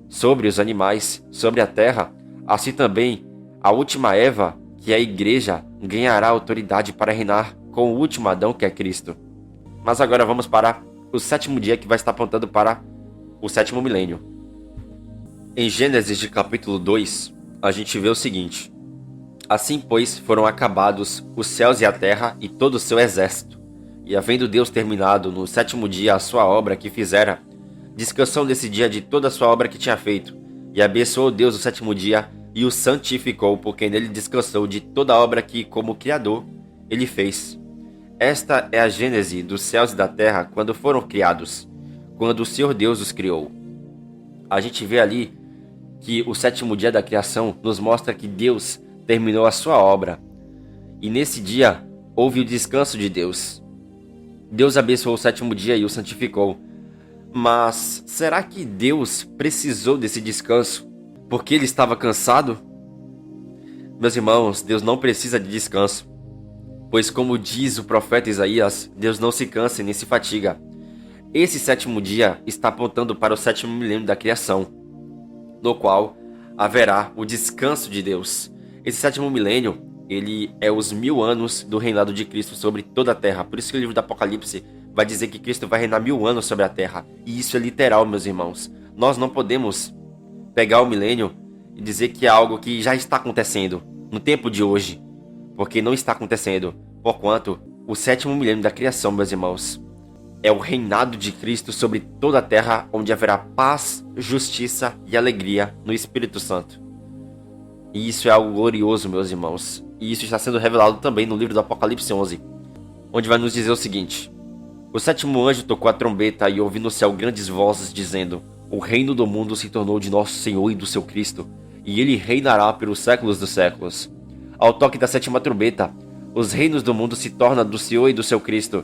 sobre os animais, sobre a terra, assim também a última Eva, que é a igreja, ganhará autoridade para reinar com o último Adão, que é Cristo. Mas agora vamos para o 7º dia, que vai estar apontando para o 7º milênio. Em Gênesis de capítulo 2, a gente vê o seguinte: assim, pois, foram acabados os céus e a terra e todo o seu exército. E havendo Deus terminado no 7º dia a sua obra que fizera, descansou nesse dia de toda a sua obra que tinha feito. E abençoou Deus o 7º dia e o santificou, porque nele descansou de toda a obra que, como Criador, ele fez. Esta é a gênese dos céus e da terra quando foram criados, quando o Senhor Deus os criou. A gente vê ali que o 7º dia da criação nos mostra que Deus terminou a sua obra. E nesse dia houve o descanso de Deus. Deus abençoou o 7º dia e o santificou. Mas será que Deus precisou desse descanso porque ele estava cansado? Meus irmãos, Deus não precisa de descanso. Pois como diz o profeta Isaías, Deus não se cansa nem se fatiga. Esse 7º dia está apontando para o 7º milênio da criação, no qual haverá o descanso de Deus. Esse 7º milênio, ele é os 1000 anos do reinado de Cristo sobre toda a terra. Por isso que o livro do Apocalipse vai dizer que Cristo vai reinar 1000 anos sobre a terra. E isso é literal, meus irmãos. Nós não podemos pegar o milênio e dizer que é algo que já está acontecendo no tempo de hoje, porque não está acontecendo. Porquanto o 7º milênio da criação, meus irmãos, é o reinado de Cristo sobre toda a terra, onde haverá paz, justiça e alegria no Espírito Santo. E isso é algo glorioso, meus irmãos. E isso está sendo revelado também no livro do Apocalipse 11, onde vai nos dizer o seguinte: o 7º anjo tocou a trombeta e ouvi no céu grandes vozes dizendo: o reino do mundo se tornou de nosso Senhor e do seu Cristo, e ele reinará pelos séculos dos séculos. Ao toque da 7ª trombeta, os reinos do mundo se tornam do Senhor e do seu Cristo,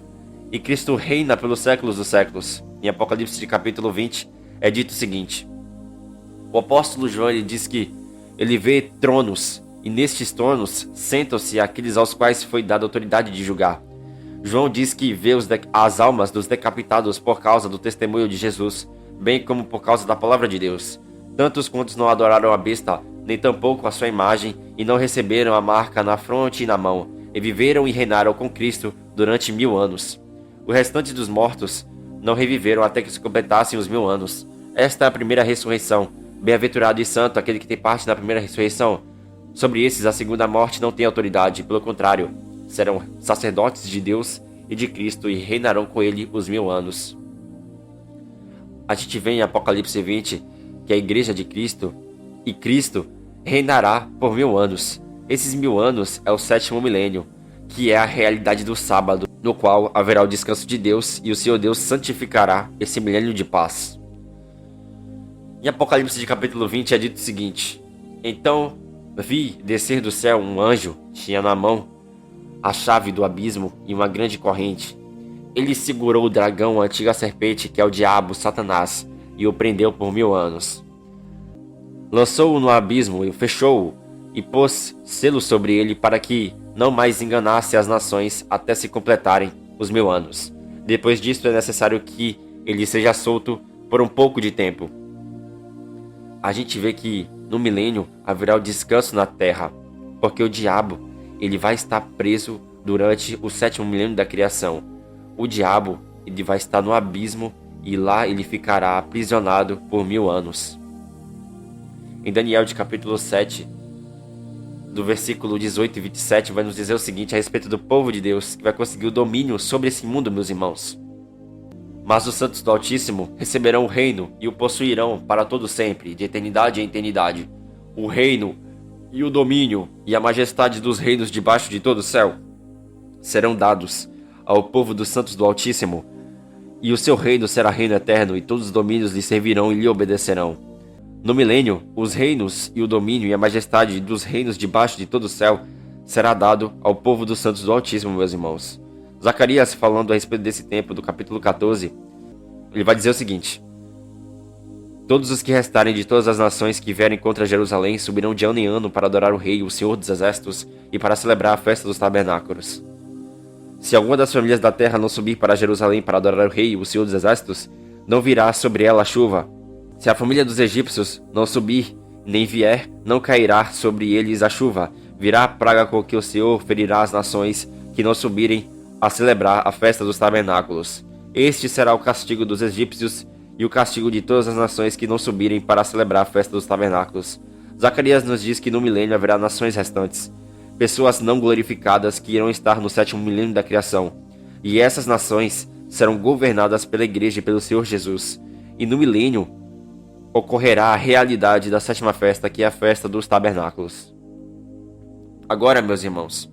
e Cristo reina pelos séculos dos séculos. Em Apocalipse de capítulo 20 é dito o seguinte: o apóstolo João, ele diz que ele vê tronos, e nestes tronos sentam-se aqueles aos quais foi dada autoridade de julgar. João diz que vê as almas dos decapitados por causa do testemunho de Jesus, bem como por causa da palavra de Deus. Tantos quantos não adoraram a besta, nem tampouco a sua imagem, e não receberam a marca na fronte e na mão, e viveram e reinaram com Cristo durante 1000 anos. O restante dos mortos não reviveram até que se completassem os 1000 anos. Esta é a primeira ressurreição. Bem-aventurado e santo aquele que tem parte na primeira ressurreição. Sobre esses a segunda morte não tem autoridade, pelo contrário, serão sacerdotes de Deus e de Cristo e reinarão com ele os 1000 anos. A gente vê em Apocalipse 20 que a igreja de Cristo e Cristo reinará por 1000 anos. Esses 1000 anos é o 7º milênio, que é a realidade do sábado, no qual haverá o descanso de Deus e o Senhor Deus santificará esse milênio de paz. Em Apocalipse de capítulo 20 é dito o seguinte: Então vi descer do céu um anjo, tinha na mão a chave do abismo e uma grande corrente. Ele segurou o dragão, a antiga serpente, que é o diabo, Satanás, e o prendeu por 1000 anos. Lançou-o no abismo e fechou-o, e pôs selo sobre ele para que não mais enganasse as nações até se completarem os 1000 anos. Depois disto é necessário que ele seja solto por um pouco de tempo. A gente vê que no milênio haverá o descanso na terra, porque o diabo ele vai estar preso durante o 7º milênio da criação. O diabo ele vai estar no abismo e lá ele ficará aprisionado por 1000 anos. Em Daniel de capítulo 7, do versículo 18 e 27, vai nos dizer o seguinte a respeito do povo de Deus, que vai conseguir o domínio sobre esse mundo, meus irmãos. Mas os santos do Altíssimo receberão o reino e o possuirão para todo sempre, de eternidade em eternidade. O reino e o domínio e a majestade dos reinos debaixo de todo o céu serão dados ao povo dos santos do Altíssimo, e o seu reino será reino eterno, e todos os domínios lhe servirão e lhe obedecerão. No milênio, os reinos e o domínio e a majestade dos reinos debaixo de todo o céu será dado ao povo dos santos do Altíssimo, meus irmãos. Zacarias, falando a respeito desse tempo, do capítulo 14, ele vai dizer o seguinte: Todos os que restarem de todas as nações que vierem contra Jerusalém subirão de ano em ano para adorar o Rei, o Senhor dos Exércitos, e para celebrar a festa dos tabernáculos. Se alguma das famílias da terra não subir para Jerusalém para adorar o Rei, o Senhor dos Exércitos, não virá sobre ela a chuva. Se a família dos egípcios não subir, nem vier, não cairá sobre eles a chuva. Virá a praga com que o Senhor ferirá as nações que não subirem a celebrar a festa dos tabernáculos. Este será o castigo dos egípcios e o castigo de todas as nações que não subirem para celebrar a festa dos tabernáculos. Zacarias nos diz que no milênio haverá nações restantes, pessoas não glorificadas que irão estar no 7º milênio da criação. E essas nações serão governadas pela igreja e pelo Senhor Jesus. E no milênio ocorrerá a realidade da 7ª festa, que é a festa dos tabernáculos. Agora, meus irmãos,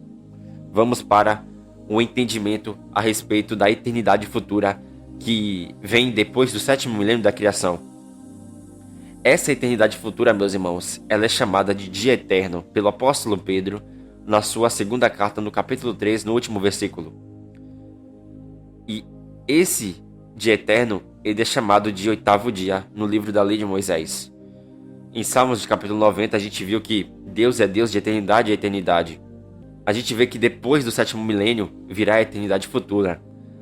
vamos para um entendimento a respeito da eternidade futura que vem depois do 7º milênio da criação. Essa eternidade futura, meus irmãos, ela é chamada de dia eterno pelo apóstolo Pedro na sua segunda carta, no capítulo 3, no último versículo. E esse dia eterno, ele é chamado de 8º dia no livro da Lei de Moisés. Em Salmos de capítulo 90, a gente viu que Deus é Deus de eternidade a eternidade. A gente vê que depois do 7º milênio virá a eternidade futura.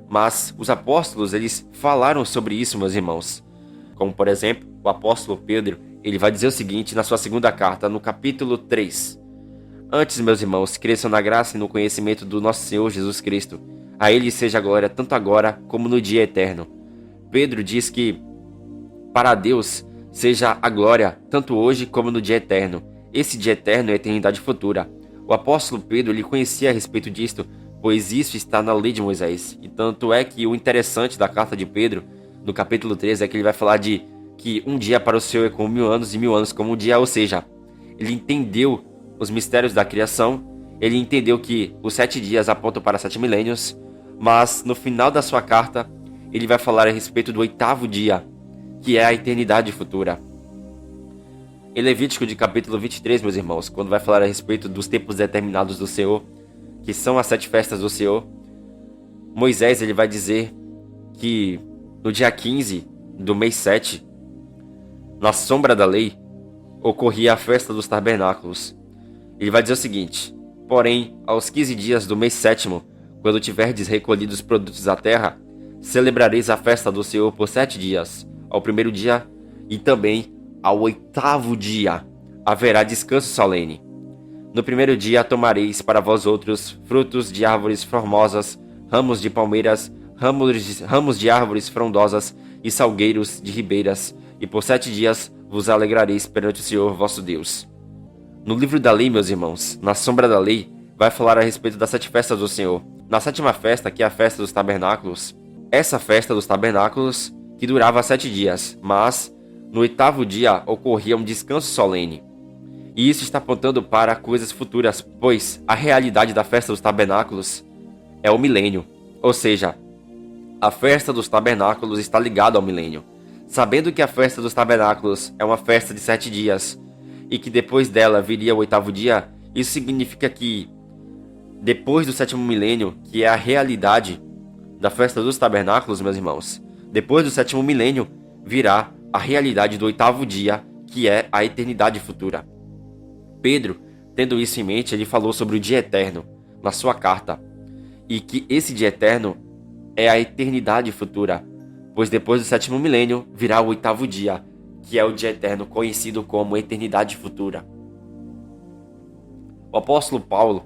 Mas os apóstolos, eles falaram sobre isso, meus irmãos. Como, por exemplo, o apóstolo Pedro, ele vai dizer o seguinte na sua segunda carta, no capítulo 3. Antes, meus irmãos, cresçam na graça e no conhecimento do nosso Senhor Jesus Cristo. A ele seja a glória tanto agora como no dia eterno. Pedro diz que para Deus seja a glória tanto hoje como no dia eterno. Esse dia eterno é a eternidade futura. O apóstolo Pedro ele conhecia a respeito disto, pois isso está na lei de Moisés. E tanto é que o interessante da carta de Pedro, no capítulo 13, é que ele vai falar de que um dia para o Senhor é como 1000 anos e 1000 anos como um dia. Ou seja, ele entendeu os mistérios da criação, ele entendeu que os 7 dias apontam para 7 milênios, mas no final da sua carta, ele vai falar a respeito do 8º dia, que é a eternidade futura. Em Levítico de capítulo 23, meus irmãos, quando vai falar a respeito dos tempos determinados do Senhor, que são as 7 festas do Senhor, Moisés ele vai dizer que no dia 15 do mês 7, na sombra da lei, ocorria a festa dos tabernáculos. Ele vai dizer o seguinte: porém, aos 15 dias do mês 7º, quando tiverdes recolhido os produtos da terra, celebrareis a festa do Senhor por 7 dias. Ao primeiro dia e também ao 8º dia haverá descanso solene. No primeiro dia tomareis para vós outros frutos de árvores formosas, ramos de palmeiras, ramos de árvores frondosas e salgueiros de ribeiras, e por 7 dias vos alegrareis perante o Senhor vosso Deus. No livro da lei, meus irmãos, na sombra da lei, vai falar a respeito das 7 festas do Senhor. Na 7ª festa, que é a festa dos tabernáculos, essa festa dos tabernáculos que durava 7 dias, mas no 8º dia ocorria um descanso solene. E isso está apontando para coisas futuras, pois a realidade da festa dos tabernáculos é o milênio. Ou seja, a festa dos tabernáculos está ligada ao milênio. Sabendo que a festa dos tabernáculos é uma festa de 7 dias e que depois dela viria o 8º dia, isso significa que depois do 7º milênio, que é a realidade da festa dos tabernáculos, meus irmãos, depois do 7º milênio virá a realidade do 8º dia, que é a eternidade futura. Pedro, tendo isso em mente, ele falou sobre o dia eterno na sua carta, e que esse dia eterno é a eternidade futura, pois depois do 7º milênio virá o 8º dia, que é o dia eterno conhecido como eternidade futura. O apóstolo Paulo,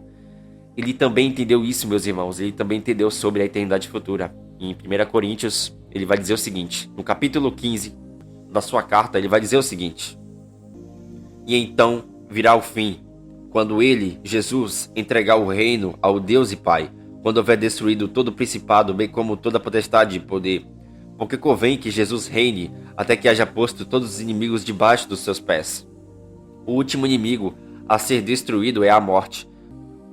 ele também entendeu isso, meus irmãos, ele também entendeu sobre a eternidade futura. Em 1 Coríntios, ele vai dizer o seguinte, no capítulo 15 da sua carta, ele vai dizer o seguinte: E então virá o fim, quando ele, Jesus, entregar o reino ao Deus e Pai, quando houver destruído todo o principado, bem como toda a potestade e poder. Porque convém que Jesus reine até que haja posto todos os inimigos debaixo dos seus pés. O último inimigo a ser destruído é a morte,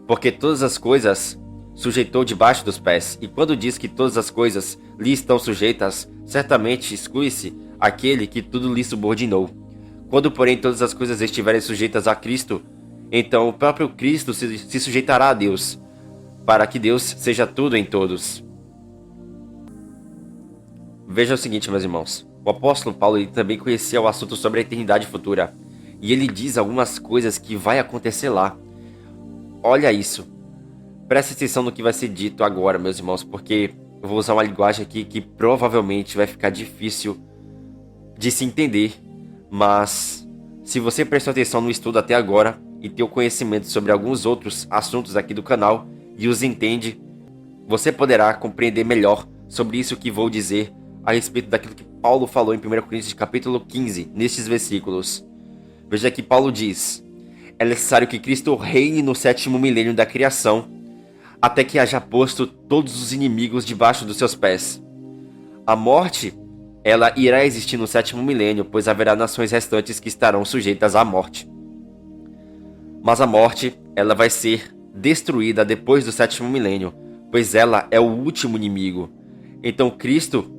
porque todas as coisas sujeitou debaixo dos pés. E quando diz que todas as coisas lhe estão sujeitas, certamente exclui-se aquele que tudo lhe subordinou. Quando, porém, todas as coisas estiverem sujeitas a Cristo, então o próprio Cristo se sujeitará a Deus, para que Deus seja tudo em todos. Veja o seguinte, meus irmãos. O apóstolo Paulo ele também conhecia o assunto sobre a eternidade futura. E ele diz algumas coisas que vai acontecer lá. Olha isso. Preste atenção no que vai ser dito agora, meus irmãos, porque eu vou usar uma linguagem aqui que provavelmente vai ficar difícil de se entender. Mas se você prestou atenção no estudo até agora e tem o conhecimento sobre alguns outros assuntos aqui do canal e os entende, você poderá compreender melhor sobre isso que vou dizer a respeito daquilo que Paulo falou em 1 Coríntios capítulo 15, nestes versículos. Veja que Paulo diz: é necessário que Cristo reine no 7º milênio da criação, até que haja posto todos os inimigos debaixo dos seus pés. A morte, ela irá existir no 7º milênio, pois haverá nações restantes que estarão sujeitas à morte. Mas a morte, ela vai ser destruída depois do 7º milênio, pois ela é o último inimigo. Então Cristo,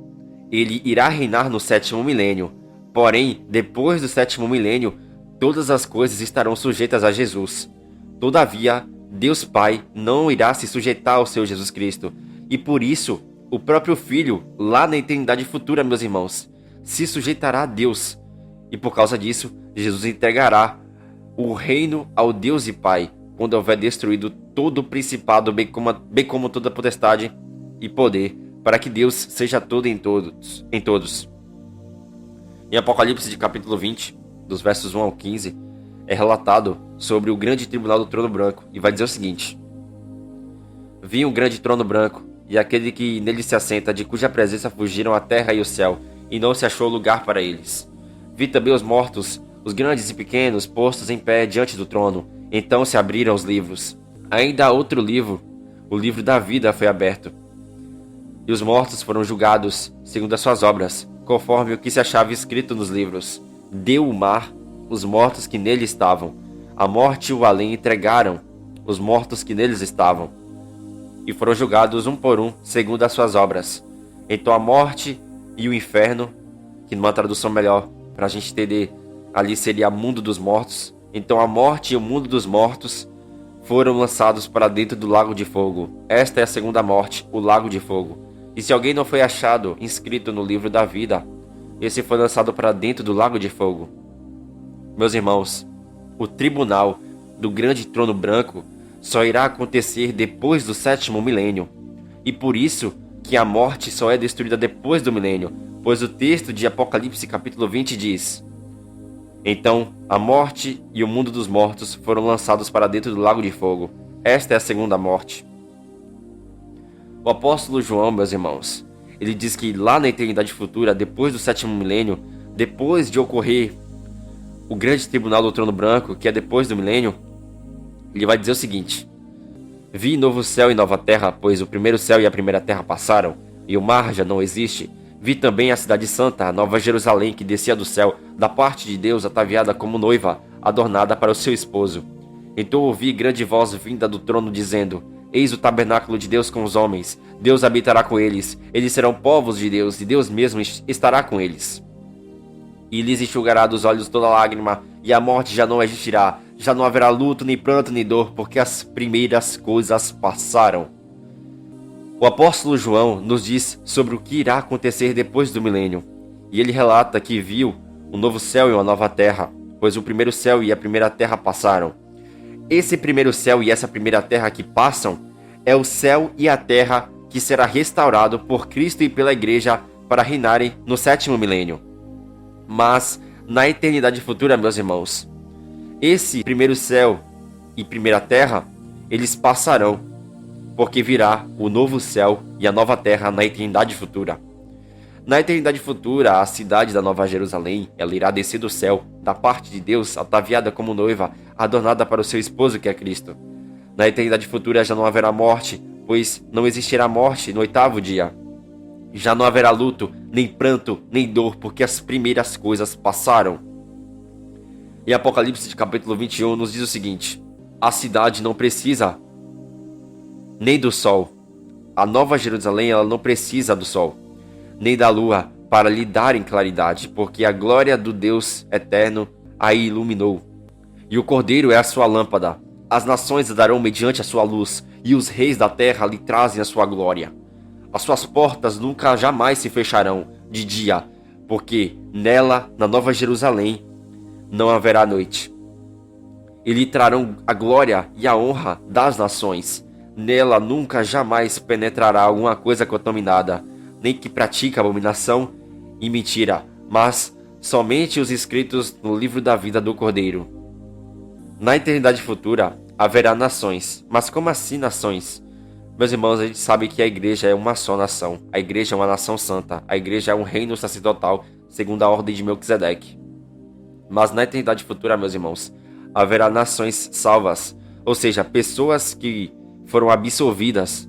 ele irá reinar no 7º milênio. Porém, depois do 7º milênio, todas as coisas estarão sujeitas a Jesus. Todavia, Deus Pai não irá se sujeitar ao seu Jesus Cristo. E por isso, o próprio Filho, lá na eternidade futura, meus irmãos, se sujeitará a Deus. E por causa disso, Jesus entregará o reino ao Deus e Pai, quando houver destruído todo o principado, bem como toda a potestade e poder, para que Deus seja todo em todos. Em Apocalipse de capítulo 20, dos versos 1 ao 15, é relatado sobre o grande tribunal do trono branco, e vai dizer o seguinte: Vi um grande trono branco, e aquele que nele se assenta, de cuja presença fugiram a terra e o céu, e não se achou lugar para eles. Vi também os mortos, os grandes e pequenos, postos em pé diante do trono. Então se abriram os livros. Ainda há outro livro, o livro da vida foi aberto. E os mortos foram julgados segundo as suas obras, conforme o que se achava escrito nos livros. Deu o mar os mortos que nele estavam. A morte e o além entregaram os mortos que neles estavam. E foram julgados um por um, segundo as suas obras. Então a morte e o inferno, que numa tradução melhor, para a gente entender, ali seria mundo dos mortos. Então a morte e o mundo dos mortos foram lançados para dentro do lago de fogo. Esta é a segunda morte, o lago de fogo. E se alguém não foi achado inscrito no livro da vida, esse foi lançado para dentro do lago de fogo. Meus irmãos, o tribunal do grande trono branco só irá acontecer depois do 7º milênio. E por isso que a morte só é destruída depois do milênio, pois o texto de Apocalipse capítulo 20 diz: Então a morte e o mundo dos mortos foram lançados para dentro do lago de fogo. Esta é a segunda morte. O apóstolo João, meus irmãos, ele diz que lá na eternidade futura, depois do 7º milênio, depois de ocorrer o grande tribunal do trono branco, que é depois do milênio, ele vai dizer o seguinte: vi novo céu e nova terra, pois o primeiro céu e a primeira terra passaram, e o mar já não existe. Vi também a cidade santa, a nova Jerusalém, que descia do céu, da parte de Deus, ataviada como noiva, adornada para o seu esposo. Então ouvi grande voz vinda do trono, dizendo: eis o tabernáculo de Deus com os homens. Deus habitará com eles. Eles serão povos de Deus, e Deus mesmo estará com eles. E lhes enxugará dos olhos toda lágrima, e a morte já não existirá. Já não haverá luto, nem pranto, nem dor, porque as primeiras coisas passaram. O apóstolo João nos diz sobre o que irá acontecer depois do milênio. E ele relata que viu um novo céu e uma nova terra, pois o primeiro céu e a primeira terra passaram. Esse primeiro céu e essa primeira terra que passam é o céu e a terra que será restaurado por Cristo e pela igreja para reinarem no sétimo milênio. Mas na eternidade futura, meus irmãos, esse primeiro céu e primeira terra, eles passarão, porque virá o novo céu e a nova terra na eternidade futura. Na eternidade futura, a cidade da Nova Jerusalém, ela irá descer do céu, da parte de Deus, ataviada como noiva, adornada para o seu esposo, que é Cristo. Na eternidade futura já não haverá morte, pois não existirá morte no oitavo dia. Já não haverá luto, nem pranto, nem dor, porque as primeiras coisas passaram. E Apocalipse, capítulo 21, nos diz o seguinte: a cidade não precisa nem do sol. A Nova Jerusalém, ela não precisa do sol, nem da lua, para lhe darem claridade, porque a glória do Deus eterno a iluminou. E o Cordeiro é a sua lâmpada. As nações a darão mediante a sua luz, e os reis da terra lhe trazem a sua glória. As suas portas nunca jamais se fecharão de dia, porque nela, na Nova Jerusalém, não haverá noite. E lhe trarão a glória e a honra das nações. Nela nunca jamais penetrará alguma coisa contaminada, nem que pratique abominação e mentira, mas somente os inscritos no livro da vida do Cordeiro. Na eternidade futura haverá nações. Mas como assim nações? Meus irmãos, a gente sabe que a igreja é uma só nação. A igreja é uma nação santa. A igreja é um reino sacerdotal, segundo a ordem de Melquisedeque. Mas na eternidade futura, meus irmãos, haverá nações salvas, ou seja, pessoas que foram absolvidas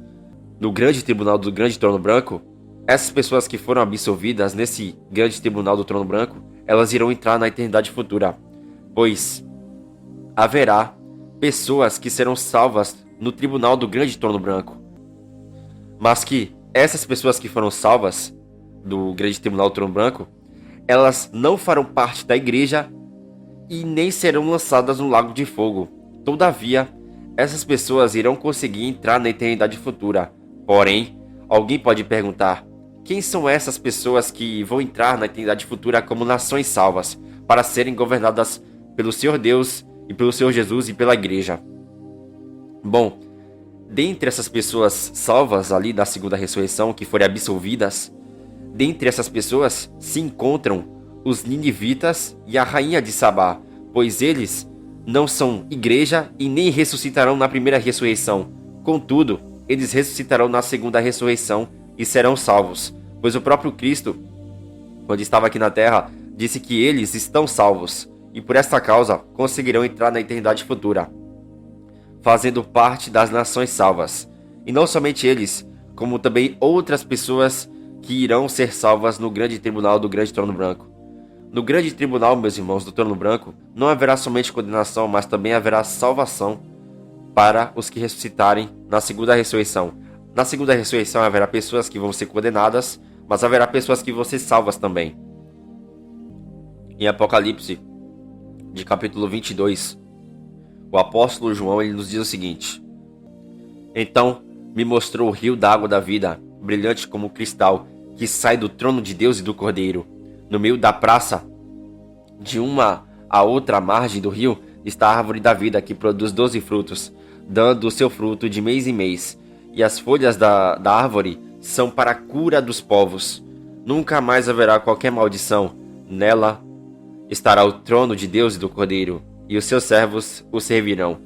no grande tribunal do grande trono branco. Essas pessoas que foram absolvidas nesse grande tribunal do trono branco, elas irão entrar na eternidade futura, pois haverá pessoas que serão salvas no tribunal do grande trono branco, mas que essas pessoas que foram salvas do grande tribunal do trono branco, elas não farão parte da igreja e nem serão lançadas no lago de fogo. Todavia, essas pessoas irão conseguir entrar na eternidade futura. Porém, alguém pode perguntar: quem são essas pessoas que vão entrar na eternidade futura como nações salvas, para serem governadas pelo Senhor Deus e pelo Senhor Jesus e pela igreja? Bom, dentre essas pessoas salvas ali da segunda ressurreição, que forem absolvidas, dentre essas pessoas se encontram os ninivitas e a rainha de Sabá, pois eles não são igreja e nem ressuscitarão na primeira ressurreição. Contudo, eles ressuscitarão na segunda ressurreição e serão salvos, pois o próprio Cristo, quando estava aqui na terra, disse que eles estão salvos, e por esta causa conseguirão entrar na eternidade futura, fazendo parte das nações salvas. E não somente eles, como também outras pessoas que irão ser salvas no grande tribunal do grande trono branco. No grande tribunal, meus irmãos, do trono branco, não haverá somente condenação, mas também haverá salvação para os que ressuscitarem na segunda ressurreição. Na segunda ressurreição haverá pessoas que vão ser condenadas, mas haverá pessoas que vão ser salvas também. Em Apocalipse, de capítulo 22, o apóstolo João, ele nos diz o seguinte: então me mostrou o rio da água da vida, brilhante como cristal, que sai do trono de Deus e do Cordeiro. No meio da praça, de uma a outra margem do rio, está a árvore da vida, que produz 12 frutos, dando o seu fruto de mês em mês. E as folhas da árvore são para a cura dos povos. Nunca mais haverá qualquer maldição. Nela estará o trono de Deus e do Cordeiro, e os seus servos o servirão.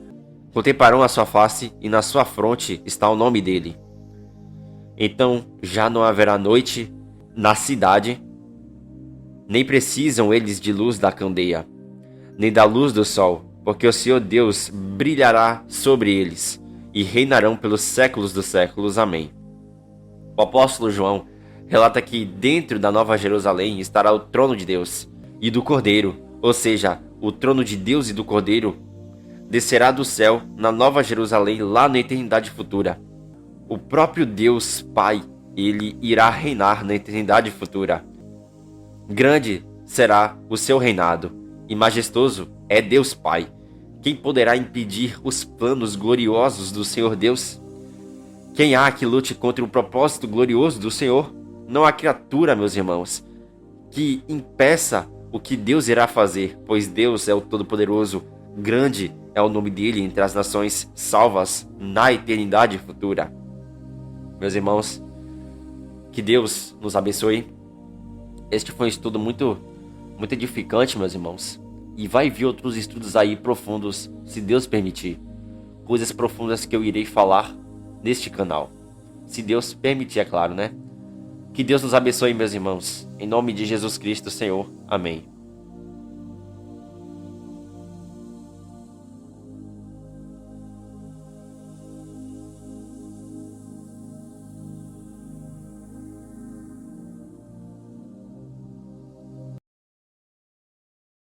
Contemplarão a sua face, e na sua fronte está o nome dele. Então já não haverá noite na cidade, nem precisam eles de luz da candeia. nem da luz do sol, porque o Senhor Deus brilhará sobre eles, e reinarão pelos séculos dos séculos. Amém. O apóstolo João relata que dentro da Nova Jerusalém estará o trono de Deus e do Cordeiro, ou seja, o trono de Deus e do Cordeiro descerá do céu na Nova Jerusalém lá na eternidade futura. O próprio Deus Pai, ele irá reinar na eternidade futura. Grande será o seu reinado e majestoso é Deus Pai. Quem poderá impedir os planos gloriosos do Senhor Deus? Quem há que lute contra o propósito glorioso do Senhor? Não há criatura, meus irmãos, que impeça o que Deus irá fazer, pois Deus é o Todo-Poderoso. Grande é o nome dele entre as nações salvas na eternidade futura. Meus irmãos, que Deus nos abençoe. Este foi um estudo muito edificante, meus irmãos. E vai vir outros estudos aí profundos, se Deus permitir. Coisas profundas que eu irei falar neste canal. Se Deus permitir, é claro, né? Que Deus nos abençoe, meus irmãos. Em nome de Jesus Cristo, Senhor. Amém.